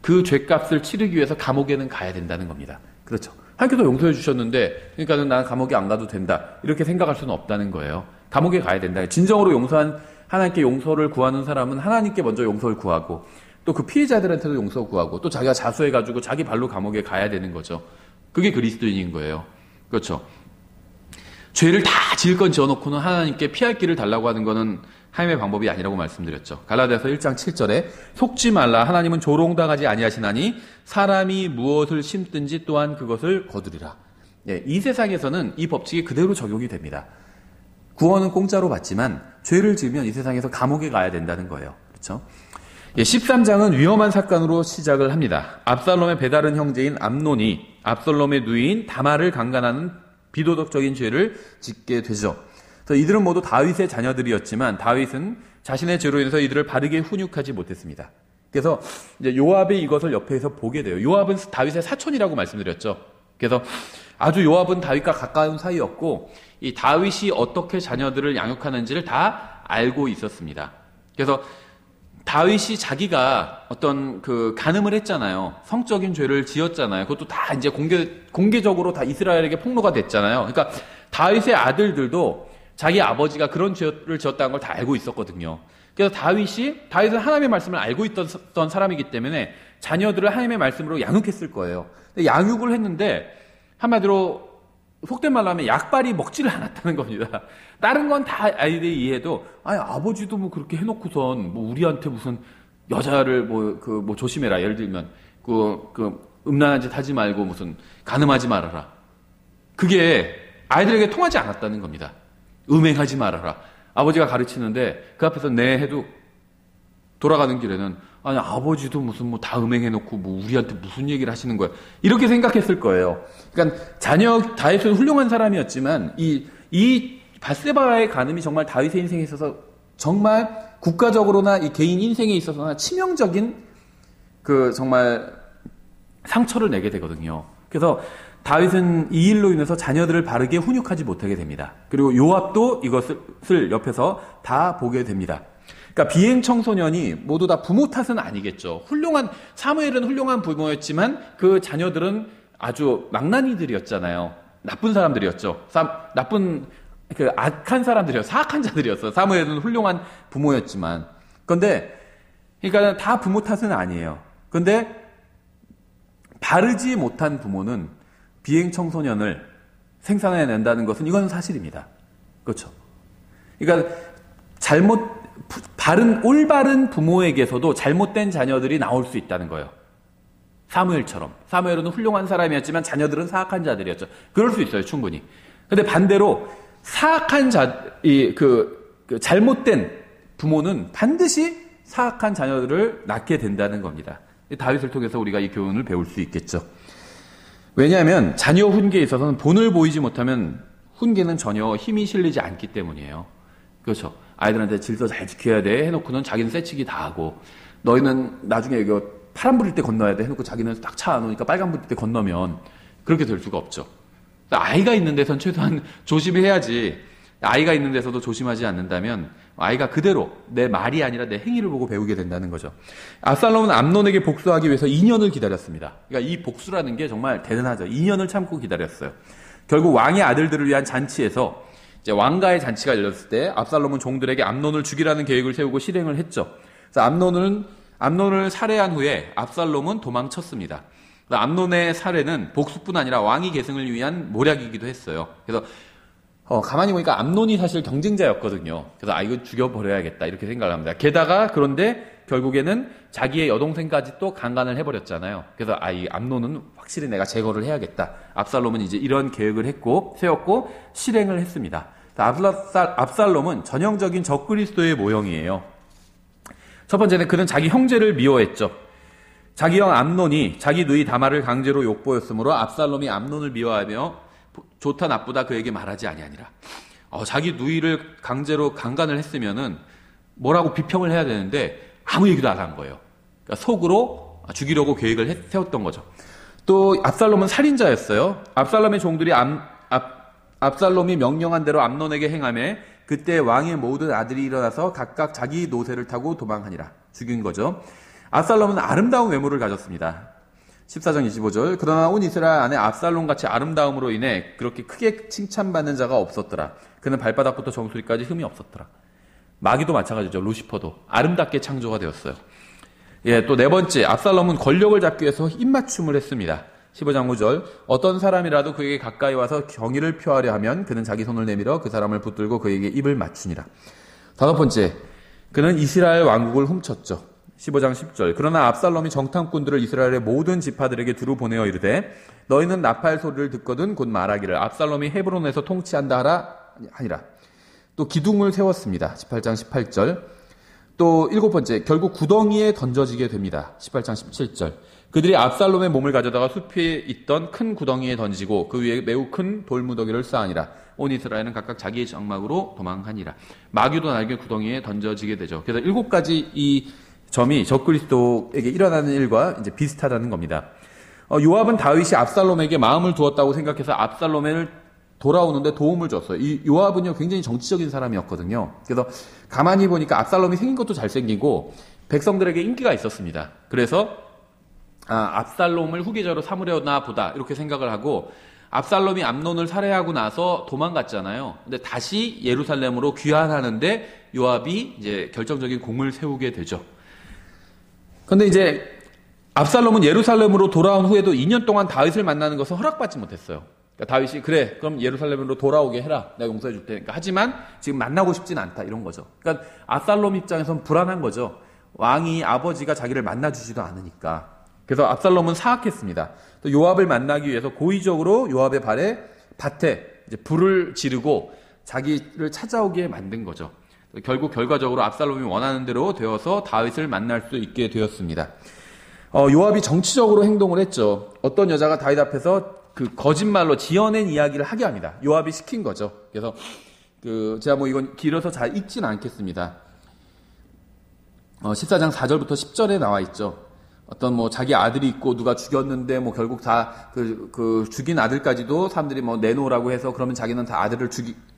그 죄값을 치르기 위해서 감옥에는 가야 된다는 겁니다. 그렇죠. 하나님께서 용서해 주셨는데 그러니까 난 감옥에 안 가도 된다. 이렇게 생각할 수는 없다는 거예요. 감옥에 가야 된다. 진정으로 용서한 하나님께 용서를 구하는 사람은 하나님께 먼저 용서를 구하고 또 그 피해자들한테도 용서 구하고 또 자기가 자수해가지고 자기 발로 감옥에 가야 되는 거죠. 그게 그리스도인인 거예요. 그렇죠. 죄를 다 지을 건 지어놓고는 하나님께 피할 길을 달라고 하는 거는 하나님의 방법이 아니라고 말씀드렸죠. 갈라디아서 1장 7절에 속지 말라 하나님은 조롱당하지 아니하시나니 사람이 무엇을 심든지 또한 그것을 거두리라. 예, 이 세상에서는 이 법칙이 그대로 적용이 됩니다. 구원은 공짜로 받지만 죄를 지으면 이 세상에서 감옥에 가야 된다는 거예요. 그렇죠? 예, 13장은 위험한 사건으로 시작을 합니다. 압살롬의 배다른 형제인 암논이 압살롬의 누이인 다말을 강간하는 비도덕적인 죄를 짓게 되죠. 그래서 이들은 모두 다윗의 자녀들이었지만 다윗은 자신의 죄로 인해서 이들을 바르게 훈육하지 못했습니다. 그래서 이제 요압이 이것을 옆에서 보게 돼요. 요압은 다윗의 사촌이라고 말씀드렸죠. 그래서 아주 요압은 다윗과 가까운 사이였고 이 다윗이 어떻게 자녀들을 양육하는지를 다 알고 있었습니다. 그래서 다윗이 자기가 어떤 간음을 했잖아요. 성적인 죄를 지었잖아요. 그것도 다 이제 공개적으로 다 이스라엘에게 폭로가 됐잖아요. 그러니까 다윗의 아들들도 자기 아버지가 그런 죄를 지었다는 걸 다 알고 있었거든요. 그래서 다윗은 하나님의 말씀을 알고 있던 사람이기 때문에 자녀들을 하나님의 말씀으로 양육했을 거예요. 근데 양육을 했는데 한마디로 속된 말로 하면 약발이 먹지를 않았다는 겁니다. 다른 건 다 아이들이 이해해도, 아버지도 뭐 그렇게 해놓고선, 뭐 우리한테 무슨 여자를 조심해라. 예를 들면, 음란한 짓 하지 말고 무슨 간음하지 말아라. 그게 아이들에게 통하지 않았다는 겁니다. 음행하지 말아라. 아버지가 가르치는데 그 앞에서 네 해도 돌아가는 길에는 아니 아버지도 무슨 뭐 다 음행해놓고 뭐 우리한테 무슨 얘기를 하시는 거야 이렇게 생각했을 거예요. 그러니까 자녀 다윗은 훌륭한 사람이었지만 이 밧세바의 간음이 정말 다윗의 인생에 있어서 정말 국가적으로나 이 개인 인생에 있어서나 치명적인 그 정말 상처를 내게 되거든요. 그래서 다윗은 이 일로 인해서 자녀들을 바르게 훈육하지 못하게 됩니다. 그리고 요압도 이것을 옆에서 다 보게 됩니다. 그러니까 비행 청소년이 모두 다 부모 탓은 아니겠죠. 사무엘은 훌륭한 부모였지만 그 자녀들은 아주 망나니들이었잖아요. 나쁜 사람들이었죠. 그 악한 사람들이었어요. 사악한 자들이었어요. 사무엘은 훌륭한 부모였지만. 그러니까 다 부모 탓은 아니에요. 근데 바르지 못한 부모는 비행 청소년을 생산해낸다는 것은 이건 사실입니다. 그렇죠? 그러니까 올바른 부모에게서도 잘못된 자녀들이 나올 수 있다는 거예요. 사무엘처럼. 사무엘은 훌륭한 사람이었지만 자녀들은 사악한 자들이었죠. 그럴 수 있어요, 충분히. 근데 반대로 사악한 잘못된 부모는 반드시 사악한 자녀들을 낳게 된다는 겁니다. 다윗을 통해서 우리가 이 교훈을 배울 수 있겠죠. 왜냐하면 자녀 훈계에 있어서는 본을 보이지 못하면 훈계는 전혀 힘이 실리지 않기 때문이에요. 그렇죠. 아이들한테 질서 잘 지켜야 돼 해놓고는 자기는 쎄치기 다 하고 너희는 나중에 이거 파란 불일 때 건너야 돼 해놓고 자기는 딱 차 안 오니까 빨간 불일 때 건너면 그렇게 될 수가 없죠. 아이가 있는 데선 최소한 조심해야지. 아이가 있는 데서도 조심하지 않는다면 아이가 그대로 내 말이 아니라 내 행위를 보고 배우게 된다는 거죠. 압살롬은 암논에게 복수하기 위해서 2년을 기다렸습니다. 그러니까 이 복수라는 게 정말 대단하죠. 2년을 참고 기다렸어요. 결국 왕의 아들들을 위한 잔치에서 이제 왕가의 잔치가 열렸을 때 압살롬은 종들에게 암논을 죽이라는 계획을 세우고 실행을 했죠. 그래서 암논을 살해한 후에 압살롬은 도망쳤습니다. 암논의 살해는 복수뿐 아니라 왕위 계승을 위한 모략이기도 했어요. 그래서 가만히 보니까 암논이 사실 경쟁자였거든요. 그래서 이거 죽여버려야겠다 이렇게 생각을 합니다. 게다가 그런데 결국에는 자기의 여동생까지 또 강간을 해버렸잖아요. 그래서 이 암논은 확실히 내가 제거를 해야겠다. 압살롬은 이제 이런 계획을 세웠고 실행을 했습니다. 압살롬은 전형적인 적그리스도의 모형이에요. 첫 번째는 그는 자기 형제를 미워했죠. 자기 형 암논이 자기 누이 다말을 강제로 욕보였으므로 압살롬이 암논을 미워하며 좋다 나쁘다 그에게 말하지 아니하니라. 자기 누이를 강제로 강간을 했으면은 뭐라고 비평을 해야 되는데 아무 얘기도 안 한 거예요. 그러니까 속으로 죽이려고 계획을 세웠던 거죠. 또 압살롬은 살인자였어요. 압살롬의 종들이 압살롬이 명령한 대로 암논에게 행하며 그때 왕의 모든 아들이 일어나서 각각 자기 노새를 타고 도망하니라. 죽인 거죠. 압살롬은 아름다운 외모를 가졌습니다. 14장 25절. 그러나 온 이스라엘 안에 압살롬같이 아름다움으로 인해 그렇게 크게 칭찬받는 자가 없었더라. 그는 발바닥부터 정수리까지 흠이 없었더라. 마귀도 마찬가지죠. 루시퍼도 아름답게 창조가 되었어요. 또 네 번째, 압살롬은 권력을 잡기 위해서 입맞춤을 했습니다. 15장 5절. 어떤 사람이라도 그에게 가까이 와서 경의를 표하려 하면 그는 자기 손을 내밀어 그 사람을 붙들고 그에게 입을 맞추니라. 다섯 번째, 그는 이스라엘 왕국을 훔쳤죠. 15장 10절. 그러나 압살롬이 정탐꾼들을 이스라엘의 모든 지파들에게 두루 보내어 이르되 너희는 나팔 소리를 듣거든 곧 말하기를 압살롬이 헤브론에서 통치한다 하니라. 또 기둥을 세웠습니다. 18장 18절. 또 일곱 번째, 결국 구덩이에 던져지게 됩니다. 18장 17절. 그들이 압살롬의 몸을 가져다가 숲에 있던 큰 구덩이에 던지고 그 위에 매우 큰 돌무더기를 쌓으니라. 온 이스라엘은 각각 자기의 장막으로 도망하니라. 마귀도 날개 구덩이에 던져지게 되죠. 그래서 일곱 가지 이 점이 적그리스도에게 일어나는 일과 이제 비슷하다는 겁니다. 요압은 다윗이 압살롬에게 마음을 두었다고 생각해서 압살롬을 돌아오는데 도움을 줬어요. 이 요압은요 굉장히 정치적인 사람이었거든요. 그래서 가만히 보니까 압살롬이 생긴 것도 잘생기고 백성들에게 인기가 있었습니다. 그래서 압살롬을 후계자로 삼으려나 보다 이렇게 생각을 하고 압살롬이 암논을 살해하고 나서 도망갔잖아요. 근데 다시 예루살렘으로 귀환하는데 요압이 이제 결정적인 공을 세우게 되죠. 근데 이제 압살롬은 예루살렘으로 돌아온 후에도 2년 동안 다윗을 만나는 것을 허락받지 못했어요. 그러니까 다윗이 그래 그럼 예루살렘으로 돌아오게 해라. 내가 용서해 줄 테니까. 하지만 지금 만나고 싶진 않다. 이런 거죠. 그러니까 압살롬 입장에서는 불안한 거죠. 왕이 아버지가 자기를 만나주지도 않으니까. 그래서 압살롬은 사악했습니다. 또 요압을 만나기 위해서 고의적으로 요압의 밭에 이제 불을 지르고 자기를 찾아오게 만든 거죠. 결국 결과적으로 압살롬이 원하는 대로 되어서 다윗을 만날 수 있게 되었습니다. 요압이 정치적으로 행동을 했죠. 어떤 여자가 다윗 앞에서 그 거짓말로 지어낸 이야기를 하게 합니다. 요압이 시킨 거죠. 그래서 제가 뭐 이건 길어서 잘 읽지는 않겠습니다. 14장 4절부터 10절에 나와 있죠. 어떤 뭐 자기 아들이 있고 누가 죽였는데 뭐 결국 다 죽인 아들까지도 사람들이 뭐 내놓으라고 해서 그러면 자기는 다 아들을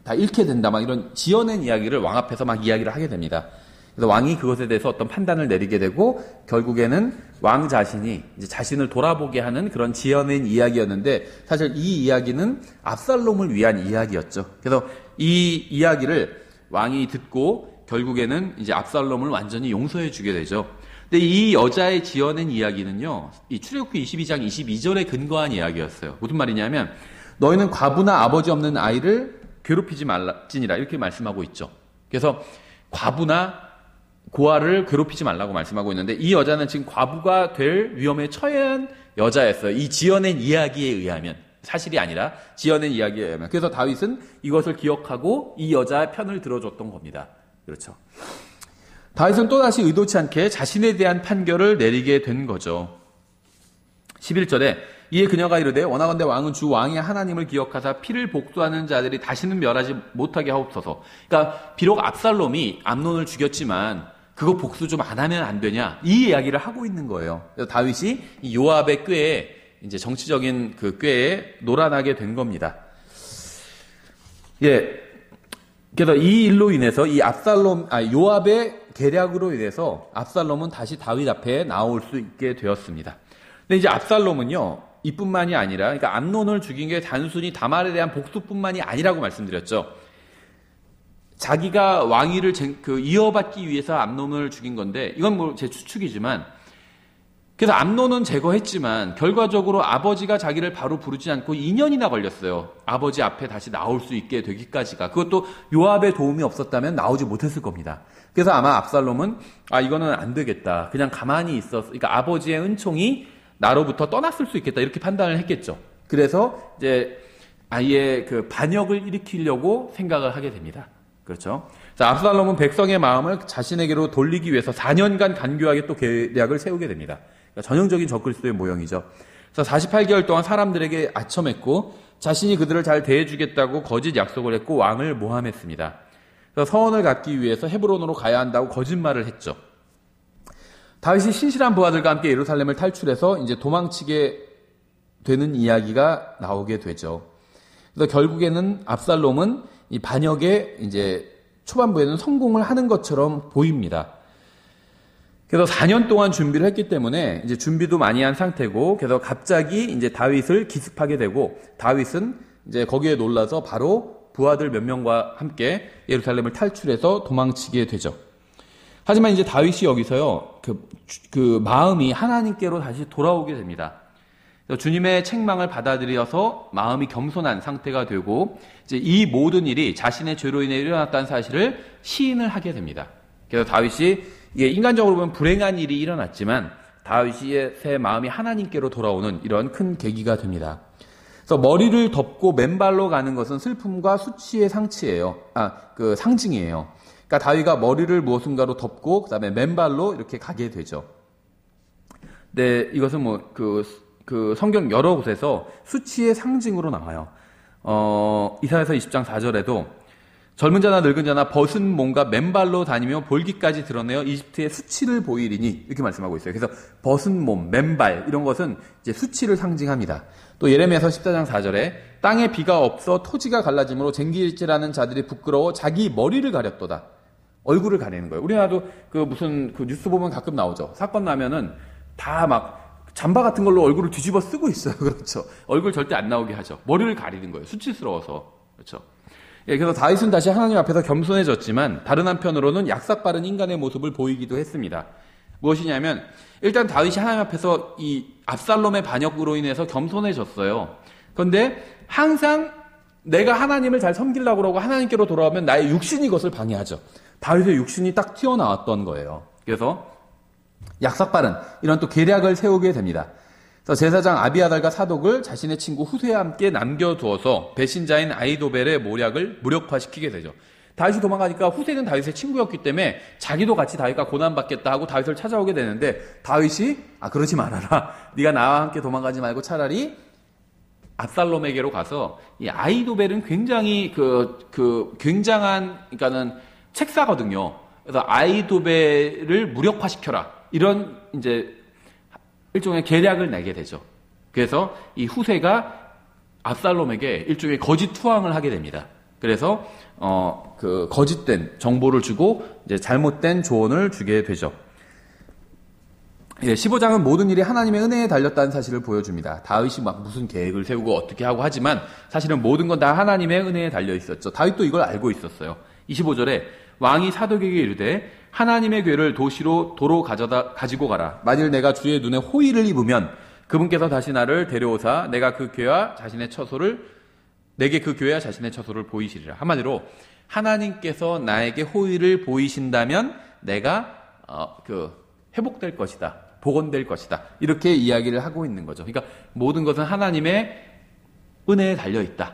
다 잃게 된다. 막 이런 지어낸 이야기를 왕 앞에서 막 이야기를 하게 됩니다. 그래서 왕이 그것에 대해서 어떤 판단을 내리게 되고 결국에는 왕 자신이 이제 자신을 돌아보게 하는 그런 지어낸 이야기였는데 사실 이 이야기는 압살롬을 위한 이야기였죠. 그래서 이 이야기를 왕이 듣고 결국에는 이제 압살롬을 완전히 용서해 주게 되죠. 근데 이 여자의 지어낸 이야기는요, 이 출애굽기 22장 22절에 근거한 이야기였어요. 무슨 말이냐면, 너희는 과부나 아버지 없는 아이를 괴롭히지 말지니라 이렇게 말씀하고 있죠. 그래서 과부나 고아를 괴롭히지 말라고 말씀하고 있는데 이 여자는 지금 과부가 될 위험에 처한 여자였어요. 이 지어낸 이야기에 의하면. 사실이 아니라 지어낸 이야기에 의하면. 그래서 다윗은 이것을 기억하고 이 여자의 편을 들어줬던 겁니다. 그렇죠. 다윗은 또다시 의도치 않게 자신에 대한 판결을 내리게 된 거죠. 11절에 이에 그녀가 이르되 원하건대 왕은 주 왕의 하나님을 기억하사 피를 복수하는 자들이 다시는 멸하지 못하게 하옵소서. 그러니까 비록 압살롬이 암논을 죽였지만 그거 복수 좀 안 하면 안 되냐 이 이야기를 하고 있는 거예요. 그래서 다윗이 이 요압의 꾀에 이제 정치적인 그 꾀에 노란하게 된 겁니다. 예. 그래서 이 일로 인해서 이 요압의 계략으로 인해서 압살롬은 다시 다윗 앞에 나올 수 있게 되었습니다. 근데 이제 압살롬은요, 이뿐만이 아니라, 그러니까 암논을 죽인 게 단순히 다말에 대한 복수뿐만이 아니라고 말씀드렸죠. 자기가 왕위를 이어받기 위해서 암논을 죽인 건데, 이건 뭐 제 추측이지만, 그래서 암논은 제거했지만 결과적으로 아버지가 자기를 바로 부르지 않고 2년이나 걸렸어요. 아버지 앞에 다시 나올 수 있게 되기까지가. 그것도 요압의 도움이 없었다면 나오지 못했을 겁니다. 그래서 아마 압살롬은 이거는 안 되겠다. 그냥 가만히 있었어. 그러니까 아버지의 은총이 나로부터 떠났을 수 있겠다. 이렇게 판단을 했겠죠. 그래서 이제 아예 그 반역을 일으키려고 생각을 하게 됩니다. 그렇죠. 자, 압살롬은 백성의 마음을 자신에게로 돌리기 위해서 4년간 간교하게 또 계략을 세우게 됩니다. 그러니까 전형적인 적그리스도의 모형이죠. 그래서 48개월 동안 사람들에게 아첨했고 자신이 그들을 잘 대해주겠다고 거짓 약속을 했고 왕을 모함했습니다. 그래서 서원을 갖기 위해서 헤브론으로 가야 한다고 거짓말을 했죠. 다윗이 신실한 부하들과 함께 예루살렘을 탈출해서 이제 도망치게 되는 이야기가 나오게 되죠. 그래서 결국에는 압살롬은 이 반역에 이제 초반부에는 성공을 하는 것처럼 보입니다. 그래서 4년 동안 준비를 했기 때문에 이제 준비도 많이 한 상태고, 그래서 갑자기 이제 다윗을 기습하게 되고, 다윗은 이제 거기에 놀라서 바로 부하들 몇 명과 함께 예루살렘을 탈출해서 도망치게 되죠. 하지만 이제 다윗이 여기서요, 그 마음이 하나님께로 다시 돌아오게 됩니다. 주님의 책망을 받아들여서 마음이 겸손한 상태가 되고, 이제 이 모든 일이 자신의 죄로 인해 일어났다는 사실을 시인을 하게 됩니다. 그래서 다윗이 이게 인간적으로 보면 불행한 일이 일어났지만 다윗의 새 마음이 하나님께로 돌아오는 이런 큰 계기가 됩니다. 그래서 머리를 덮고 맨발로 가는 것은 슬픔과 수치의 상징이에요. 그러니까 다윗가 머리를 무엇인가로 덮고 그다음에 맨발로 이렇게 가게 되죠. 네, 이것은 그 성경 여러 곳에서 수치의 상징으로 나와요. 이사야서 20장 4절에도 젊은 자나 늙은 자나 벗은 몸과 맨발로 다니며 볼기까지 드러내어 이집트의 수치를 보이리니 이렇게 말씀하고 있어요. 그래서 벗은 몸, 맨발 이런 것은 이제 수치를 상징합니다. 또 예레미야서 14장 4절에 땅에 비가 없어 토지가 갈라짐으로 쟁기질하는 자들이 부끄러워 자기 머리를 가렸도다. 얼굴을 가리는 거예요. 우리나라도 무슨 뉴스 보면 가끔 나오죠. 사건 나면은 다 막 잠바 같은 걸로 얼굴을 뒤집어 쓰고 있어요. 그렇죠. 얼굴 절대 안 나오게 하죠. 머리를 가리는 거예요. 수치스러워서. 그렇죠. 예, 그래서 다윗은 다시 하나님 앞에서 겸손해졌지만 다른 한편으로는 약삭빠른 인간의 모습을 보이기도 했습니다. 무엇이냐면 일단 다윗이 하나님 앞에서 이 압살롬의 반역으로 인해서 겸손해졌어요. 그런데 항상 내가 하나님을 잘 섬기려고 그러고 하나님께로 돌아오면 나의 육신이 그것을 방해하죠. 다윗의 육신이 딱 튀어나왔던 거예요. 그래서 약삭빠른 이런 또 계략을 세우게 됩니다. 그래서 제사장 아비아달과 사독을 자신의 친구 후세와 함께 남겨두어서 배신자인 아히도벨의 모략을 무력화시키게 되죠. 다윗이 도망가니까 후세는 다윗의 친구였기 때문에 자기도 같이 다윗과 고난받겠다 하고 다윗을 찾아오게 되는데 다윗이 그러지 말아라. 네가 나와 함께 도망가지 말고 차라리 압살롬에게로 가서 이 아히도벨은 굉장히 굉장한 그러니까는 책사거든요. 그래서 아히도벨을 무력화시켜라. 이런 이제 일종의 계략을 내게 되죠. 그래서 이 후세가 압살롬에게 일종의 거짓 투항을 하게 됩니다. 그래서 거짓된 정보를 주고 이제 잘못된 조언을 주게 되죠. 15장은 모든 일이 하나님의 은혜에 달렸다는 사실을 보여줍니다. 다윗이 막 무슨 계획을 세우고 어떻게 하고 하지만 사실은 모든 건 다 하나님의 은혜에 달려 있었죠. 다윗도 이걸 알고 있었어요. 25절에 왕이 사독에게 이르되 하나님의 궤를 도로 가지고 가라. 만일 내가 주의 눈에 호의를 입으면 그분께서 다시 나를 데려오사 내가 그 궤와 자신의 처소를 내게 그 궤와 자신의 처소를 보이시리라. 한마디로 하나님께서 나에게 호의를 보이신다면 내가 회복될 것이다. 복원될 것이다. 이렇게 이야기를 하고 있는 거죠. 그러니까 모든 것은 하나님의 은혜에 달려 있다.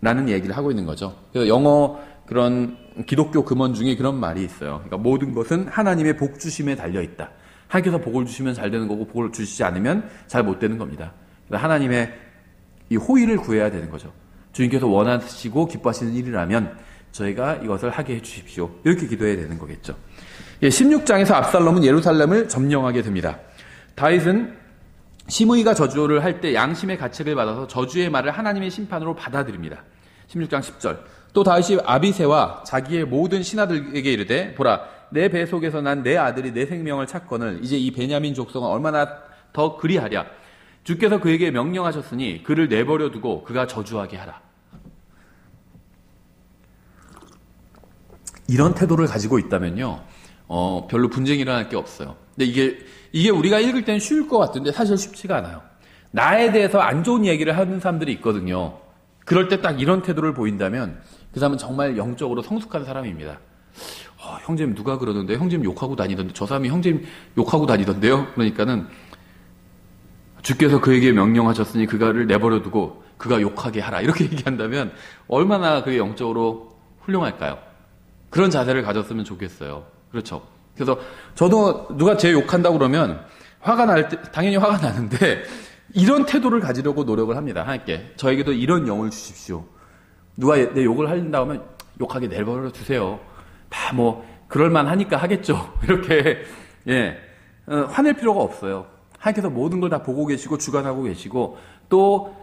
라는 얘기를 하고 있는 거죠. 그래서 영어 그런 기독교 금원 중에 그런 말이 있어요. 그러니까 모든 것은 하나님의 복 주심에 달려 있다. 하나님께서 복을 주시면 잘 되는 거고 복을 주시지 않으면 잘 못 되는 겁니다. 그래서 하나님의 이 호의를 구해야 되는 거죠. 주님께서 원하시고 기뻐하시는 일이라면 저희가 이것을 하게 해주십시오. 이렇게 기도해야 되는 거겠죠. 16장에서 압살롬은 예루살렘을 점령하게 됩니다. 다윗은 시므이가 저주를 할 때 양심의 가책을 받아서 저주의 말을 하나님의 심판으로 받아들입니다. 16장 10절 또 다윗이 아비새와 자기의 모든 신하들에게 이르되 보라 내 배 속에서 난 내 아들이 내 생명을 찾거늘 이제 이 베냐민 족속은 얼마나 더 그리하랴. 주께서 그에게 명령하셨으니 그를 내버려 두고 그가 저주하게 하라. 이런 태도를 가지고 있다면요, 별로 분쟁이 일어날 게 없어요. 근데 이게 우리가 읽을 때는 쉬울 것 같은데 사실 쉽지가 않아요. 나에 대해서 안 좋은 얘기를 하는 사람들이 있거든요. 그럴 때 딱 이런 태도를 보인다면 그 사람은 정말 영적으로 성숙한 사람입니다. 형제님 누가 그러던데? 형제님 욕하고 다니던데? 저 사람이 형제님 욕하고 다니던데요? 그러니까는 주께서 그에게 명령하셨으니 그가를 내버려 두고 그가 욕하게 하라. 이렇게 얘기한다면 얼마나 그게 영적으로 훌륭할까요? 그런 자세를 가졌으면 좋겠어요. 그렇죠. 그래서 저도 누가 제 욕한다고 그러면 화가 날 때, 당연히 화가 나는데 이런 태도를 가지려고 노력을 합니다. 하나님께. 저에게도 이런 영을 주십시오. 누가 내 욕을 한다고 하면 욕하게 내버려 두세요. 다 그럴만 하니까 하겠죠. 이렇게, 화낼 필요가 없어요. 하나님께서 모든 걸 다 보고 계시고 주관하고 계시고 또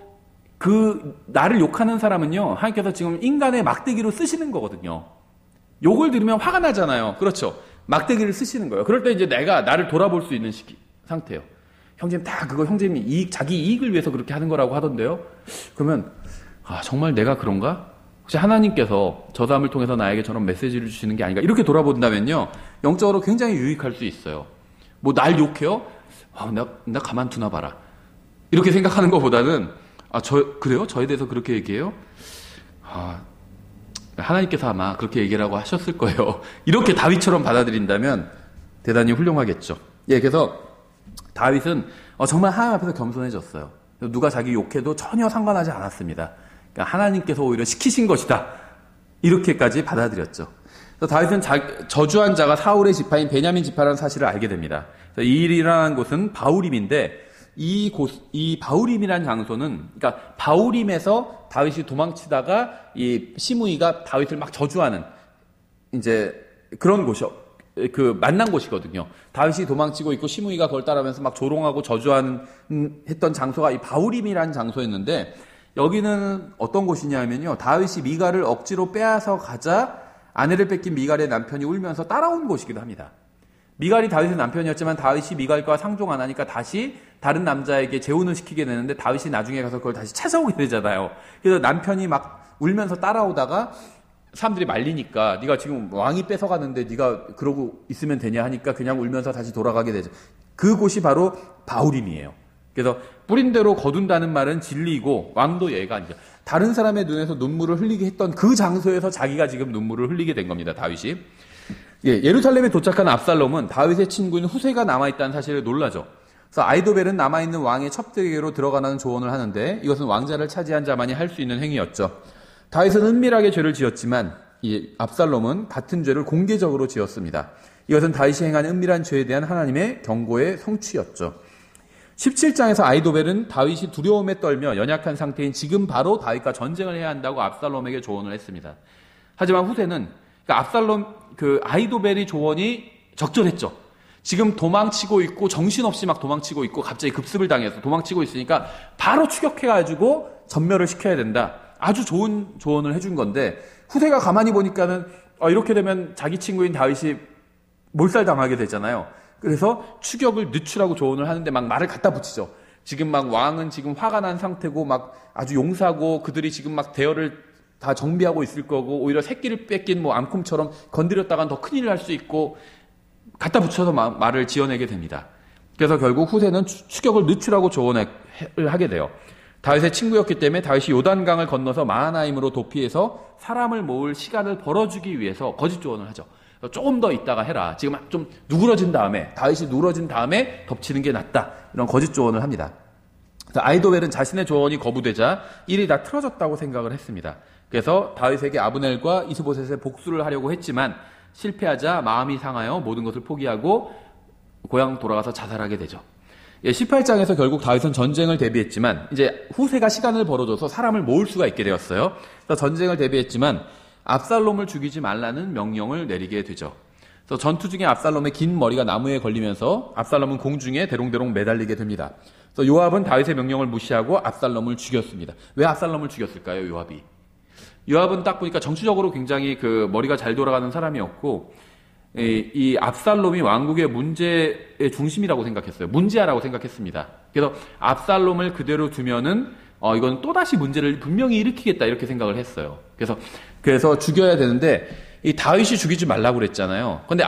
나를 욕하는 사람은요, 하나님께서 지금 인간의 막대기로 쓰시는 거거든요. 욕을 들으면 화가 나잖아요. 그렇죠. 막대기를 쓰시는 거예요. 그럴 때 이제 내가 나를 돌아볼 수 있는 상태예요. 형제님 다 그거 형제님이 자기 이익을 위해서 그렇게 하는 거라고 하던데요. 그러면 정말 내가 그런가? 혹시 하나님께서 저 사람을 통해서 나에게 저런 메시지를 주시는 게 아닌가? 이렇게 돌아본다면요, 영적으로 굉장히 유익할 수 있어요. 날 욕해요? 나 가만두나 봐라. 이렇게 생각하는 것보다는 그래요? 저에 대해서 그렇게 얘기해요? 하나님께서 아마 그렇게 얘기라고 하셨을 거예요. 이렇게 다윗처럼 받아들인다면 대단히 훌륭하겠죠. 그래서 다윗은 정말 하나님 앞에서 겸손해졌어요. 누가 자기 욕해도 전혀 상관하지 않았습니다. 그러니까 하나님께서 오히려 시키신 것이다. 이렇게까지 받아들였죠. 그래서 다윗은 저주한 자가 사울의 지파인 베냐민 지파라는 사실을 알게 됩니다. 이 일이 일어난 곳은 바후림인데 이 바후림이라는 장소는, 그러니까 바후림에서 다윗이 도망치다가 이 시므이가 다윗을 막 저주하는 이제 그런 곳이요. 만난 곳이거든요. 다윗이 도망치고 있고 시므이가 그걸 따라하면서 막 조롱하고 했던 장소가 이 바후림이라는 장소였는데, 여기는 어떤 곳이냐면요, 다윗이 미갈을 억지로 빼앗아 가자 아내를 뺏긴 미갈의 남편이 울면서 따라온 곳이기도 합니다. 미갈이 다윗의 남편이었지만 다윗이 미갈과 상종 안 하니까 다시 다른 남자에게 재혼을 시키게 되는데 다윗이 나중에 가서 그걸 다시 찾아오게 되잖아요. 그래서 남편이 막 울면서 따라오다가 사람들이 말리니까 네가 지금 왕이 뺏어가는데 네가 그러고 있으면 되냐 하니까 그냥 울면서 다시 돌아가게 되죠. 그곳이 바로 바후림이에요. 그래서 뿌린 대로 거둔다는 말은 진리이고 왕도 예가 아니죠. 다른 사람의 눈에서 눈물을 흘리게 했던 그 장소에서 자기가 지금 눈물을 흘리게 된 겁니다. 다윗이. 예루살렘에 도착한 압살롬은 다윗의 친구인 후세가 남아있다는 사실에 놀라죠. 그래서 아히도벨은 남아있는 왕의 첩들에게로 들어가라는 조언을 하는데 이것은 왕자를 차지한 자만이 할 수 있는 행위였죠. 다윗은 은밀하게 죄를 지었지만 이 압살롬은 같은 죄를 공개적으로 지었습니다. 이것은 다윗이 행한 은밀한 죄에 대한 하나님의 경고의 성취였죠. 17장에서 아히도벨은 다윗이 두려움에 떨며 연약한 상태인 지금 바로 다윗과 전쟁을 해야 한다고 압살롬에게 조언을 했습니다. 하지만 후세는 아히도벨의 조언이 적절했죠. 지금 도망치고 있고 정신없이 막 도망치고 있고 갑자기 급습을 당해서 도망치고 있으니까 바로 추격해가지고 전멸을 시켜야 된다. 아주 좋은 조언을 해준 건데 후세가 가만히 보니까는 이렇게 되면 자기 친구인 다윗이 몰살당하게 되잖아요. 그래서 추격을 늦추라고 조언을 하는데 막 말을 갖다 붙이죠. 지금 막 왕은 지금 화가 난 상태고 막 아주 용사고 그들이 지금 막 대열을 다 정비하고 있을 거고 오히려 새끼를 뺏긴 뭐 암콤처럼 건드렸다간 더 큰일을 할 수 있고 갖다 붙여서 말을 지어내게 됩니다. 그래서 결국 후세는 추격을 늦추라고 조언을 하게 돼요. 다윗의 친구였기 때문에 다윗이 요단강을 건너서 마하나임으로 도피해서 사람을 모을 시간을 벌어주기 위해서 거짓 조언을 하죠. 조금 더 있다가 해라. 지금 좀 누그러진 다음에 다윗이 누그러진 다음에 덮치는 게 낫다. 이런 거짓 조언을 합니다. 아히도벨은 자신의 조언이 거부되자 일이 다 틀어졌다고 생각을 했습니다. 그래서 다윗에게 아브넬과 이스보셋의 복수를 하려고 했지만 실패하자 마음이 상하여 모든 것을 포기하고 고향 돌아가서 자살하게 되죠. 18장에서 결국 다윗은 전쟁을 대비했지만 이제 후세가 시간을 벌어줘서 사람을 모을 수가 있게 되었어요. 그래서 전쟁을 대비했지만 압살롬을 죽이지 말라는 명령을 내리게 되죠. 그래서 전투 중에 압살롬의 긴 머리가 나무에 걸리면서 압살롬은 공중에 대롱대롱 매달리게 됩니다. 그래서 요압은 다윗의 명령을 무시하고 압살롬을 죽였습니다. 왜 압살롬을 죽였을까요? 요압은 딱 보니까 정치적으로 굉장히 머리가 잘 돌아가는 사람이었고 이 압살롬이 왕국의 문제의 중심이라고 생각했어요. 문제아라고 생각했습니다. 그래서 압살롬을 그대로 두면은 이건 또다시 문제를 분명히 일으키겠다 이렇게 생각을 했어요. 그래서 죽여야 되는데 이 다윗이 죽이지 말라고 그랬잖아요. 근데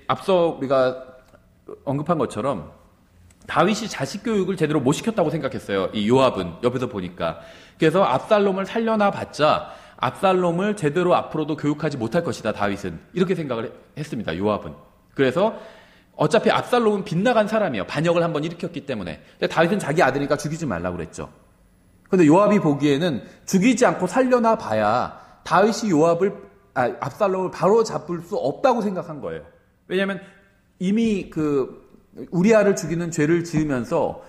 앞서 우리가 언급한 것처럼 다윗이 자식 교육을 제대로 못 시켰다고 생각했어요. 이 요압은 옆에서 보니까. 그래서 압살롬을 살려놔 봤자 압살롬을 제대로 앞으로도 교육하지 못할 것이다, 다윗은. 이렇게 생각을 했습니다, 요압은. 그래서 어차피 압살롬은 빗나간 사람이에요. 반역을 한번 일으켰기 때문에. 근데 다윗은 자기 아들이니까 죽이지 말라고 그랬죠. 근데 요압이 보기에는 죽이지 않고 살려놔 봐야 다윗이 압살롬을 바로 잡을 수 없다고 생각한 거예요. 왜냐하면 이미 우리아를 죽이는 죄를 지으면서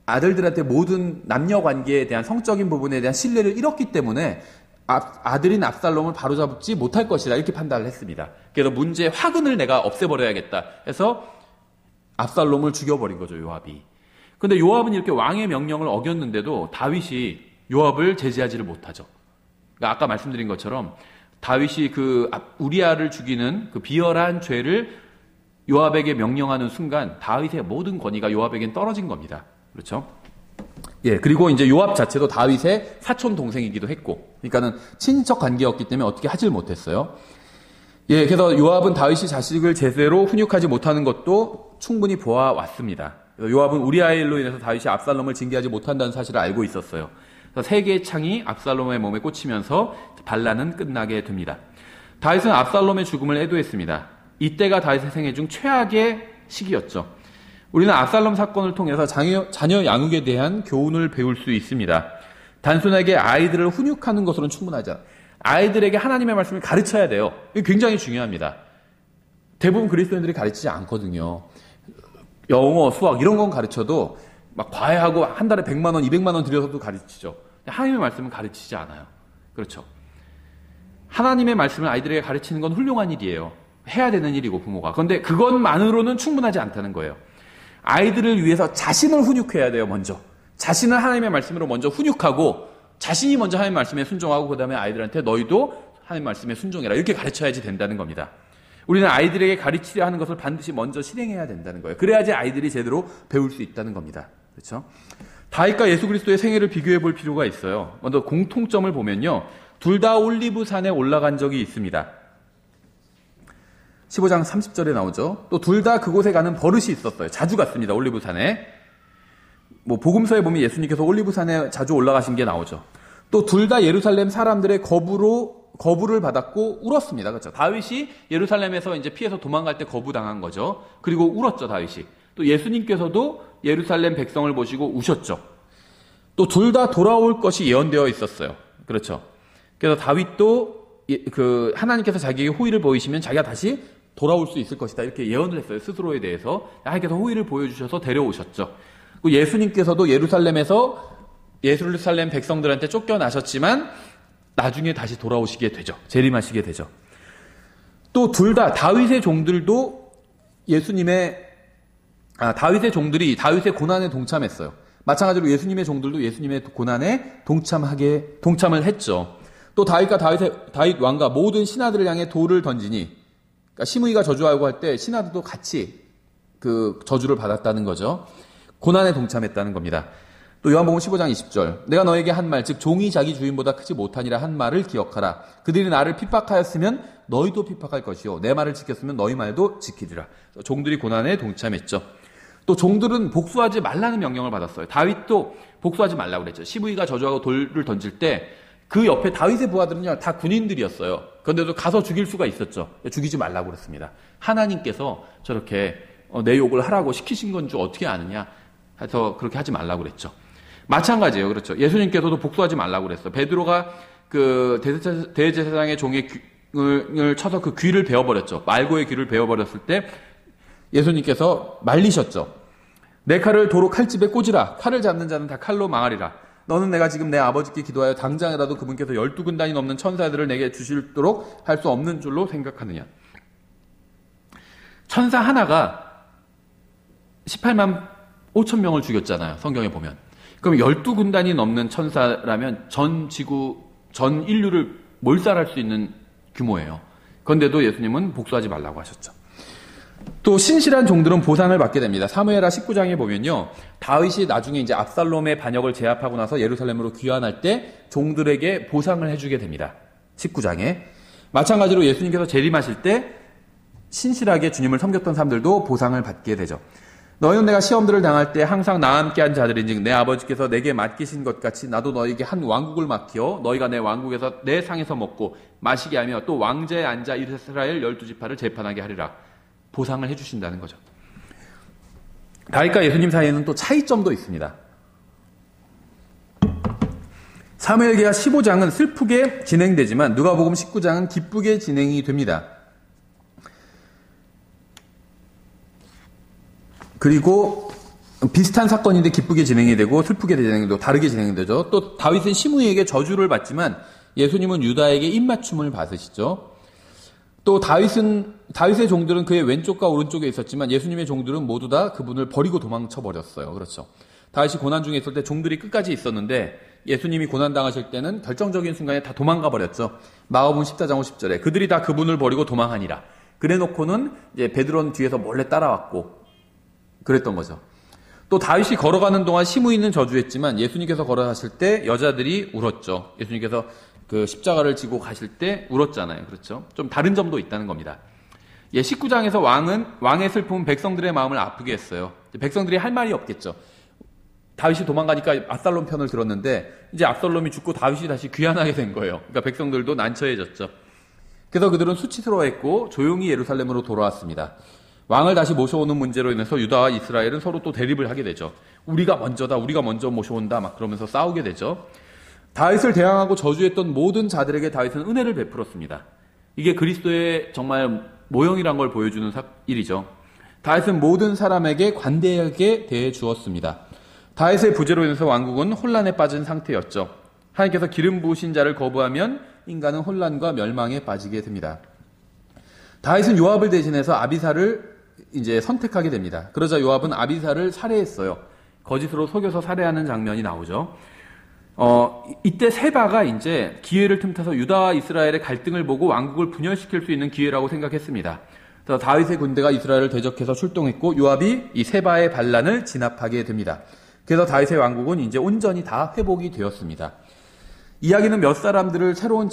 아들들한테 모든 남녀 관계에 대한 성적인 부분에 대한 신뢰를 잃었기 때문에 아들인 압살롬을 바로잡지 못할 것이다 이렇게 판단을 했습니다. 그래서 문제의 화근을 내가 없애버려야겠다 해서 압살롬을 죽여버린 거죠, 요압이. 근데 요압은 이렇게 왕의 명령을 어겼는데도 다윗이 요압을 제지하지를 못하죠. 그러니까 아까 말씀드린 것처럼 다윗이 우리아를 죽이는 비열한 죄를 요압에게 명령하는 순간 다윗의 모든 권위가 요압에겐 떨어진 겁니다. 그렇죠? 그리고 이제 요압 자체도 다윗의 사촌 동생이기도 했고, 그러니까는 친인척 관계였기 때문에 어떻게 하질 못했어요. 그래서 요압은 다윗이 자식을 제대로 훈육하지 못하는 것도 충분히 보아왔습니다. 요압은 우리아의 일로 인해서 다윗이 압살롬을 징계하지 못한다는 사실을 알고 있었어요. 그래서 세 개의 창이 압살롬의 몸에 꽂히면서 반란은 끝나게 됩니다. 다윗은 압살롬의 죽음을 애도했습니다. 이때가 다윗의 생애 중 최악의 시기였죠. 우리는 압살롬 사건을 통해서 자녀 양육에 대한 교훈을 배울 수 있습니다. 단순하게 아이들을 훈육하는 것으로는 충분하지 않아요. 아이들에게 하나님의 말씀을 가르쳐야 돼요. 이게 굉장히 중요합니다. 대부분 그리스도인들이 가르치지 않거든요. 영어, 수학 이런 건 가르쳐도 막 과외하고 한 달에 100만 원, 200만 원 들여서도 가르치죠. 하나님의 말씀은 가르치지 않아요. 그렇죠. 하나님의 말씀을 아이들에게 가르치는 건 훌륭한 일이에요. 해야 되는 일이고 부모가. 그런데 그것만으로는 충분하지 않다는 거예요. 아이들을 위해서 자신을 훈육해야 돼요, 먼저. 자신을 하나님의 말씀으로 먼저 훈육하고 자신이 먼저 하나님의 말씀에 순종하고 그 다음에 아이들한테 너희도 하나님의 말씀에 순종해라. 이렇게 가르쳐야지 된다는 겁니다. 우리는 아이들에게 가르치려 하는 것을 반드시 먼저 실행해야 된다는 거예요. 그래야지 아이들이 제대로 배울 수 있다는 겁니다. 그렇죠? 다윗과 예수 그리스도의 생애를 비교해 볼 필요가 있어요. 먼저 공통점을 보면요. 둘 다 올리브산에 올라간 적이 있습니다. 15장 30절에 나오죠. 또 둘 다 그곳에 가는 버릇이 있었어요. 자주 갔습니다. 올리브산에. 복음서에 보면 예수님께서 올리브산에 자주 올라가신 게 나오죠. 또 둘 다 예루살렘 사람들의 거부를 받았고 울었습니다. 그렇죠? 다윗이 예루살렘에서 이제 피해서 도망갈 때 거부당한 거죠. 그리고 울었죠, 다윗이. 또 예수님께서도 예루살렘 백성을 보시고 우셨죠. 또 둘 다 돌아올 것이 예언되어 있었어요. 그렇죠? 그래서 다윗도 하나님께서 자기에게 호의를 보이시면 자기가 다시 돌아올 수 있을 것이다. 이렇게 예언을 했어요. 스스로에 대해서. 하나님께서 호의를 보여주셔서 데려오셨죠. 예수님께서도 예루살렘 백성들한테 쫓겨나셨지만 나중에 다시 돌아오시게 되죠. 재림하시게 되죠. 또 둘 다 다윗의 종들도 다윗의 종들이 다윗의 고난에 동참했어요. 마찬가지로 예수님의 종들도 예수님의 고난에 동참을 했죠. 또 다윗 왕과 모든 신하들을 향해 돌을 던지니, 그러니까 시므이가 저주하고 할 때 신하들도 같이 그 저주를 받았다는 거죠. 고난에 동참했다는 겁니다. 또 요한복음 15장 20절, 내가 너에게 한 말, 즉 종이 자기 주인보다 크지 못하니라 한 말을 기억하라. 그들이 나를 핍박하였으면 너희도 핍박할 것이요, 내 말을 지켰으면 너희 말도 지키리라. 종들이 고난에 동참했죠. 또 종들은 복수하지 말라는 명령을 받았어요. 다윗도 복수하지 말라고 그랬죠. 시므이가 저주하고 돌을 던질 때 그 옆에 다윗의 부하들은요, 다 군인들이었어요. 그런데도 가서 죽일 수가 있었죠. 죽이지 말라고 그랬습니다. 하나님께서 저렇게 내 욕을 하라고 시키신 건 줄 어떻게 아느냐 해서 그렇게 하지 말라고 그랬죠. 마찬가지예요. 그렇죠. 예수님께서도 복수하지 말라고 그랬어요. 베드로가 그 대제사장의 종의 귀를 쳐서 그 귀를 베어버렸죠. 말고의 귀를 베어버렸을 때 예수님께서 말리셨죠. 내 칼을 도로 칼집에 꽂으라. 칼을 잡는 자는 다 칼로 망하리라. 너는 내가 지금 내 아버지께 기도하여 당장이라도 그분께서 12군단이 넘는 천사들을 내게 주시도록 할 수 없는 줄로 생각하느냐. 천사 하나가 18만 5천 명을 죽였잖아요. 성경에 보면. 그럼 12군단이 넘는 천사라면 전 인류를 몰살할 수 있는 규모예요. 그런데도 예수님은 복수하지 말라고 하셨죠. 또 신실한 종들은 보상을 받게 됩니다. 사무엘하 19장에 보면요, 다윗이 나중에 이제 압살롬의 반역을 제압하고 나서 예루살렘으로 귀환할 때 종들에게 보상을 해주게 됩니다. 19장에. 마찬가지로 예수님께서 재림하실 때 신실하게 주님을 섬겼던 사람들도 보상을 받게 되죠. 너희는 내가 시험들을 당할 때 항상 나와 함께한 자들인즉 내 아버지께서 내게 맡기신 것 같이 나도 너희에게 한 왕국을 맡겨 너희가 내 왕국에서 내 상에서 먹고 마시게 하며 또 왕좌에 앉아 이스라엘 12지파를 재판하게 하리라. 보상을 해주신다는 거죠. 다윗과 예수님 사이에는 또 차이점도 있습니다. 사무엘기하 15장은 슬프게 진행되지만 누가복음 19장은 기쁘게 진행이 됩니다. 그리고 비슷한 사건인데 기쁘게 진행이 되고 슬프게 진행도 다르게 진행이 되죠. 또 다윗은 시므이에게 저주를 받지만 예수님은 유다에게 입맞춤을 받으시죠. 또 다윗의 종들은 그의 왼쪽과 오른쪽에 있었지만 예수님의 종들은 모두 다 그분을 버리고 도망쳐 버렸어요. 그렇죠. 다윗이 고난 중에 있을 때 종들이 끝까지 있었는데 예수님이 고난 당하실 때는 결정적인 순간에 다 도망가 버렸죠. 마가복음 14장 50절에 그들이 다 그분을 버리고 도망하니라. 그래놓고는 이제 베드로는 뒤에서 몰래 따라왔고 그랬던 거죠. 또 다윗이 걸어가는 동안 시므이는 저주했지만 예수님께서 걸어가실 때 여자들이 울었죠. 예수님께서 그 십자가를 지고 가실 때 울었잖아요. 그렇죠? 좀 다른 점도 있다는 겁니다. 19장에서 왕의 슬픔은 백성들의 마음을 아프게 했어요. 백성들이 할 말이 없겠죠. 다윗이 도망가니까 압살롬 편을 들었는데 이제 압살롬이 죽고 다윗이 다시 귀환하게 된 거예요. 그러니까 백성들도 난처해졌죠. 그래서 그들은 수치스러워했고 조용히 예루살렘으로 돌아왔습니다. 왕을 다시 모셔오는 문제로 인해서 유다와 이스라엘은 서로 또 대립을 하게 되죠. 우리가 먼저다, 우리가 먼저 모셔온다 막 그러면서 싸우게 되죠. 다윗을 대항하고 저주했던 모든 자들에게 다윗은 은혜를 베풀었습니다. 이게 그리스도의 정말 모형이란 걸 보여주는 일이죠. 다윗은 모든 사람에게 관대하게 대해 주었습니다. 다윗의 부재로 인해서 왕국은 혼란에 빠진 상태였죠. 하나님께서 기름 부으신 자를 거부하면 인간은 혼란과 멸망에 빠지게 됩니다. 다윗은 요압을 대신해서 아비사를 이제 선택하게 됩니다. 그러자 요압은 아비사를 살해했어요. 거짓으로 속여서 살해하는 장면이 나오죠. 이때 세바가 이제 기회를 틈타서 유다와 이스라엘의 갈등을 보고 왕국을 분열시킬 수 있는 기회라고 생각했습니다. 그래서 다윗의 군대가 이스라엘을 대적해서 출동했고 요압이 이 세바의 반란을 진압하게 됩니다. 그래서 다윗의 왕국은 이제 온전히 다 회복이 되었습니다. 이야기는 몇 사람들을 새로운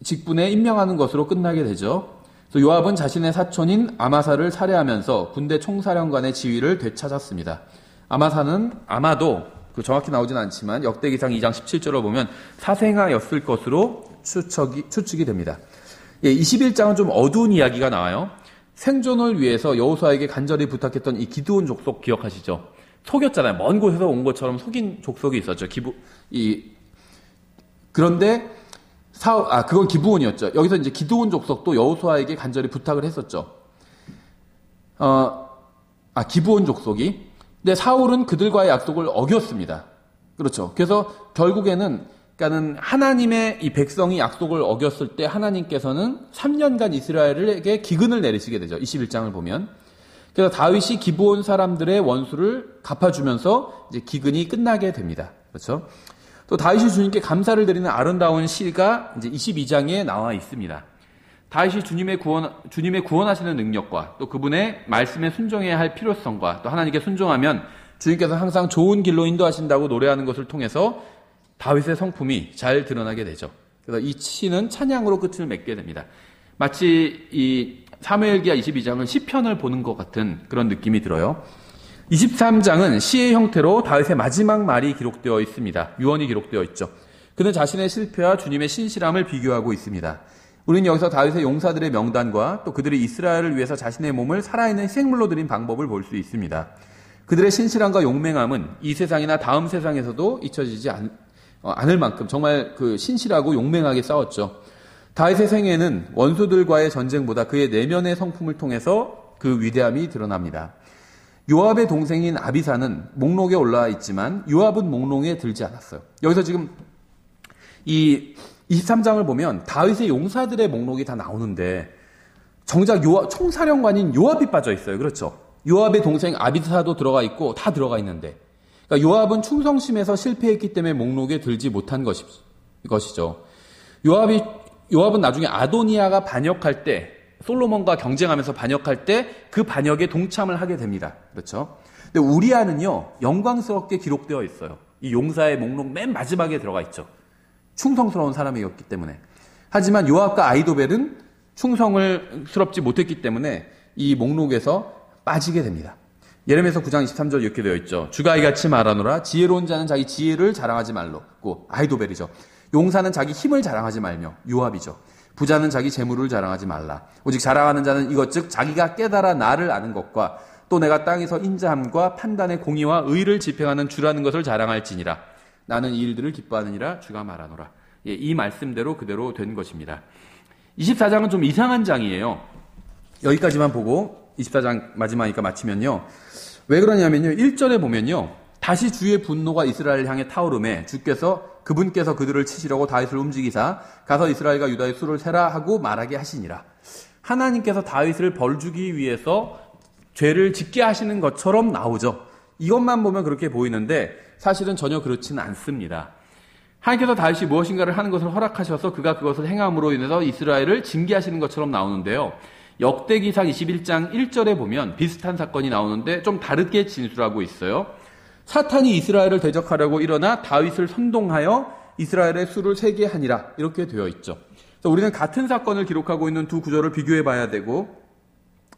직분에 임명하는 것으로 끝나게 되죠. 그래서 요압은 자신의 사촌인 아마사를 살해하면서 군대 총사령관의 지위를 되찾았습니다. 아마사는 아마도 정확히 나오진 않지만 역대기상 2장 17절을 보면 사생아였을 것으로 추측이 됩니다. 21장은 좀 어두운 이야기가 나와요. 생존을 위해서 여호수아에게 간절히 부탁했던 이 기드온 족속 기억하시죠? 속였잖아요. 먼 곳에서 온 것처럼 속인 족속이 있었죠. 그런데 그건 기브온이었죠. 여기서 이제 기드온 족속도 여호수아에게 간절히 부탁을 했었죠. 기브온 족속이. 근데 사울은 그들과의 약속을 어겼습니다. 그렇죠. 그래서 결국에는, 그러니까는 하나님의 이 백성이 약속을 어겼을 때 하나님께서는 3년간 이스라엘에게 기근을 내리시게 되죠. 21장을 보면. 그래서 다윗이 기브온 사람들의 원수를 갚아주면서 이제 기근이 끝나게 됩니다. 그렇죠. 또 다윗이 주님께 감사를 드리는 아름다운 시가 이제 22장에 나와 있습니다. 다윗이 주님의 구원하시는 능력과 또 그분의 말씀에 순종해야 할 필요성과 또 하나님께 순종하면 주님께서 항상 좋은 길로 인도하신다고 노래하는 것을 통해서 다윗의 성품이 잘 드러나게 되죠. 그래서 이 시는 찬양으로 끝을 맺게 됩니다. 마치 이 사무엘기하 22장은 시편을 보는 것 같은 그런 느낌이 들어요. 23장은 시의 형태로 다윗의 마지막 말이 기록되어 있습니다. 유언이 기록되어 있죠. 그는 자신의 실패와 주님의 신실함을 비교하고 있습니다. 우리는 여기서 다윗의 용사들의 명단과 또 그들이 이스라엘을 위해서 자신의 몸을 살아있는 희생물로 드린 방법을 볼 수 있습니다. 그들의 신실함과 용맹함은 이 세상이나 다음 세상에서도 잊혀지지 않을 만큼 정말 그 신실하고 용맹하게 싸웠죠. 다윗의 생애는 원수들과의 전쟁보다 그의 내면의 성품을 통해서 그 위대함이 드러납니다. 요압의 동생인 아비사는 목록에 올라와 있지만 요압은 목록에 들지 않았어요. 여기서 지금 이 23장을 보면 다윗의 용사들의 목록이 다 나오는데 정작 총사령관인 요압이 빠져 있어요. 그렇죠? 요압의 동생 아비사도 들어가 있고 다 들어가 있는데, 그러니까 요압은 충성심에서 실패했기 때문에 목록에 들지 못한 것이죠. 요압은 나중에 아도니아가 반역할 때, 솔로몬과 경쟁하면서 반역할 때 그 반역에 동참을 하게 됩니다. 그렇죠? 근데 우리아는요, 영광스럽게 기록되어 있어요. 이 용사의 목록 맨 마지막에 들어가 있죠. 충성스러운 사람이었기 때문에. 하지만 요압과 아히도벨은 충성스럽지 못했기 때문에 이 목록에서 빠지게 됩니다. 예레미야서 9장 23절 이렇게 되어 있죠. 주가 이같이 말하노라. 지혜로운 자는 자기 지혜를 자랑하지 말고. 아히도벨이죠. 용사는 자기 힘을 자랑하지 말며. 요압이죠. 부자는 자기 재물을 자랑하지 말라. 오직 자랑하는 자는 이것 즉 자기가 깨달아 나를 아는 것과 또 내가 땅에서 인자함과 판단의 공의와 의를 집행하는 주라는 것을 자랑할지니라. 나는 이 일들을 기뻐하느니라 주가 말하노라. 예, 이 말씀대로 그대로 된 것입니다. 24장은 좀 이상한 장이에요. 여기까지만 보고 24장 마지막이니까 마치면요. 왜 그러냐면요. 1절에 보면요. 다시 주의 분노가 이스라엘을 향해 타오르매 그분께서 그들을 치시려고 다윗을 움직이사 가서 이스라엘과 유다의 수를 세라 하고 말하게 하시니라. 하나님께서 다윗을 벌주기 위해서 죄를 짓게 하시는 것처럼 나오죠. 이것만 보면 그렇게 보이는데 사실은 전혀 그렇지는 않습니다. 하나님께서 다윗이 무엇인가를 하는 것을 허락하셔서 그가 그것을 행함으로 인해서 이스라엘을 징계하시는 것처럼 나오는데요. 역대기상 21장 1절에 보면 비슷한 사건이 나오는데 좀 다르게 진술하고 있어요. 사탄이 이스라엘을 대적하려고 일어나 다윗을 선동하여 이스라엘의 수를 세게 하니라. 이렇게 되어 있죠. 그래서 우리는 같은 사건을 기록하고 있는 두 구절을 비교해 봐야 되고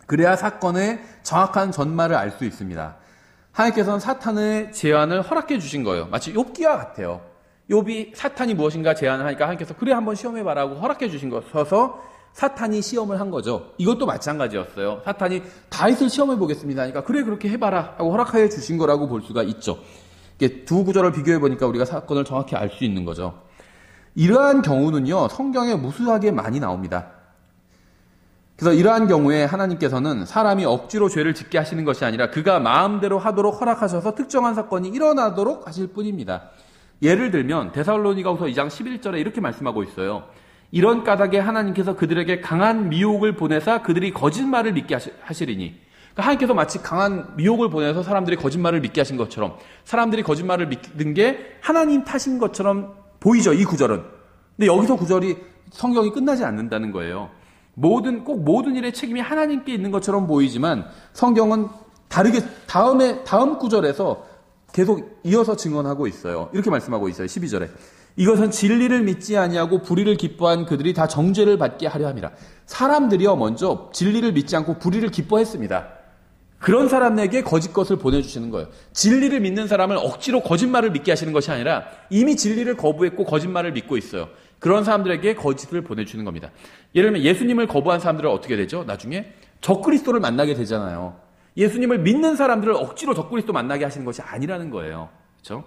그래야 사건의 정확한 전말을 알 수 있습니다. 하나님께서는 사탄의 제안을 허락해 주신 거예요. 마치 욥기와 같아요. 욥이 사탄이 무엇인가 제안을 하니까 하나님께서 그래 한번 시험해봐라고 허락해 주신 것어서 사탄이 시험을 한 거죠. 이것도 마찬가지였어요. 사탄이 다윗을 시험해 보겠습니다 하니까 그래 그렇게 해봐라 하고 허락해 주신 거라고 볼 수가 있죠. 이게 두 구절을 비교해 보니까 우리가 사건을 정확히 알 수 있는 거죠. 이러한 경우는요. 성경에 무수하게 많이 나옵니다. 그래서 이러한 경우에 하나님께서는 사람이 억지로 죄를 짓게 하시는 것이 아니라 그가 마음대로 하도록 허락하셔서 특정한 사건이 일어나도록 하실 뿐입니다. 예를 들면 데살로니가후서 2장 11절에 이렇게 말씀하고 있어요. 이런 까닭에 하나님께서 그들에게 강한 미혹을 보내사 그들이 거짓말을 믿게 하시리니. 그러니까 하나님께서 마치 강한 미혹을 보내서 사람들이 거짓말을 믿게 하신 것처럼 사람들이 거짓말을 믿는 게 하나님 탓인 것처럼 보이죠. 이 구절은. 근데 여기서 구절이 성경이 끝나지 않는다는 거예요. 모든 일의 책임이 하나님께 있는 것처럼 보이지만 성경은 다르게 다음 구절에서 계속 이어서 증언하고 있어요. 이렇게 말씀하고 있어요. 12절에. 이것은 진리를 믿지 아니하고 불의를 기뻐한 그들이 다 정죄를 받게 하려 함이라. 사람들이요 먼저 진리를 믿지 않고 불의를 기뻐했습니다. 그런 사람에게 거짓 것을 보내주시는 거예요. 진리를 믿는 사람을 억지로 거짓말을 믿게 하시는 것이 아니라 이미 진리를 거부했고 거짓말을 믿고 있어요. 그런 사람들에게 거짓을 보내주는 겁니다. 예를 들면 예수님을 거부한 사람들은 어떻게 되죠? 나중에 적그리스도를 만나게 되잖아요. 예수님을 믿는 사람들을 억지로 적그리스도 만나게 하시는 것이 아니라는 거예요. 그렇죠?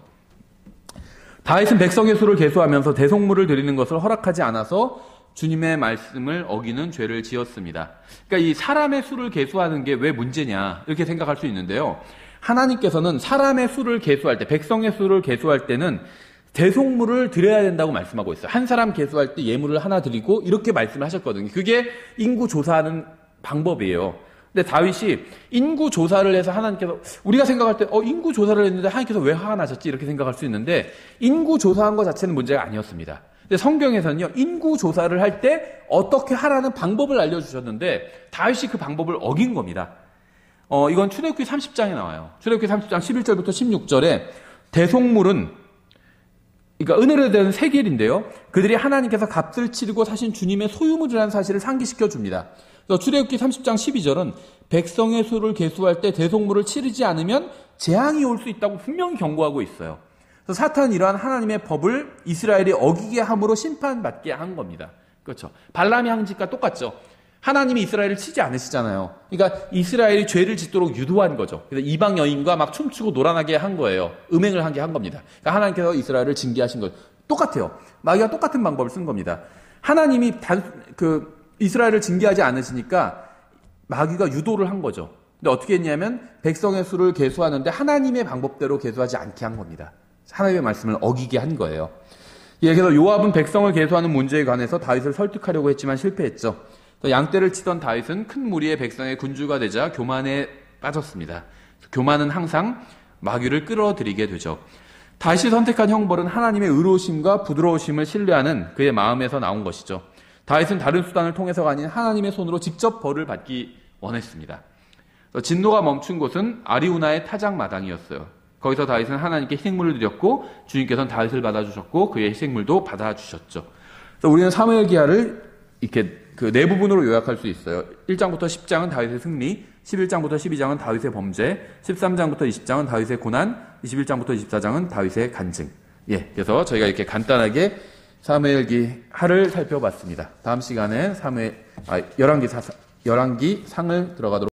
다윗은 백성의 수를 계수하면서 대속물을 드리는 것을 허락하지 않아서 주님의 말씀을 어기는 죄를 지었습니다. 그러니까 이 사람의 수를 계수하는 게 왜 문제냐 이렇게 생각할 수 있는데요. 하나님께서는 사람의 수를 계수할 때, 백성의 수를 계수할 때는 대속물을 드려야 된다고 말씀하고 있어요. 한 사람 계수할 때 예물을 하나 드리고 이렇게 말씀을 하셨거든요. 그게 인구 조사하는 방법이에요. 근데 다윗이 인구 조사를 해서 하나님께서, 우리가 생각할 때 인구 조사를 했는데 하나님께서 왜 화가 나셨지 이렇게 생각할 수 있는데, 인구 조사한 것 자체는 문제가 아니었습니다. 근데 성경에서는요, 인구 조사를 할 때 어떻게 하라는 방법을 알려주셨는데 다윗이 그 방법을 어긴 겁니다. 이건 출애굽기 30장에 나와요. 출애굽기 30장 11절부터 16절에 대속물은, 그러니까 은혜로 된 세겔인데요, 그들이 하나님께서 값을 치르고 사신 주님의 소유물이라는 사실을 상기시켜 줍니다. 그래서 출애굽기 30장 12절은 백성의 수를 계수할 때 대속물을 치르지 않으면 재앙이 올 수 있다고 분명히 경고하고 있어요. 그래서 사탄은 이러한 하나님의 법을 이스라엘이 어기게 함으로 심판받게 한 겁니다. 그렇죠. 발람의 항짓과 똑같죠. 하나님이 이스라엘을 치지 않으시잖아요. 그러니까 이스라엘이 죄를 짓도록 유도한 거죠. 그래서 이방 여인과 막 춤추고 놀아나게 한 거예요. 음행을 하게 한 겁니다. 그러니까 하나님께서 이스라엘을 징계하신 거예요. 똑같아요. 마귀가 똑같은 방법을 쓴 겁니다. 하나님이 이스라엘을 징계하지 않으시니까 마귀가 유도를 한 거죠. 근데 어떻게 했냐면 백성의 수를 계수하는데 하나님의 방법대로 계수하지 않게 한 겁니다. 하나님의 말씀을 어기게 한 거예요. 그래서 요압은 백성을 계수하는 문제에 관해서 다윗을 설득하려고 했지만 실패했죠. 양떼를 치던 다윗은 큰 무리의 백성의 군주가 되자 교만에 빠졌습니다. 교만은 항상 마귀를 끌어들이게 되죠. 다윗이 선택한 형벌은 하나님의 의로우심과 부드러우심을 신뢰하는 그의 마음에서 나온 것이죠. 다윗은 다른 수단을 통해서가 아닌 하나님의 손으로 직접 벌을 받기 원했습니다. 진노가 멈춘 곳은 아리우나의 타작 마당이었어요. 거기서 다윗은 하나님께 희생물을 드렸고 주님께서는 다윗을 받아주셨고 그의 희생물도 받아주셨죠. 그래서 우리는 사무엘기하를 이렇게 네 부분으로 요약할 수 있어요. 1장부터 10장은 다윗의 승리, 11장부터 12장은 다윗의 범죄, 13장부터 20장은 다윗의 고난, 21장부터 24장은 다윗의 간증. 그래서 저희가 이렇게 간단하게 사무엘기하를 살펴봤습니다. 다음 시간에 열왕기 상을 들어가도록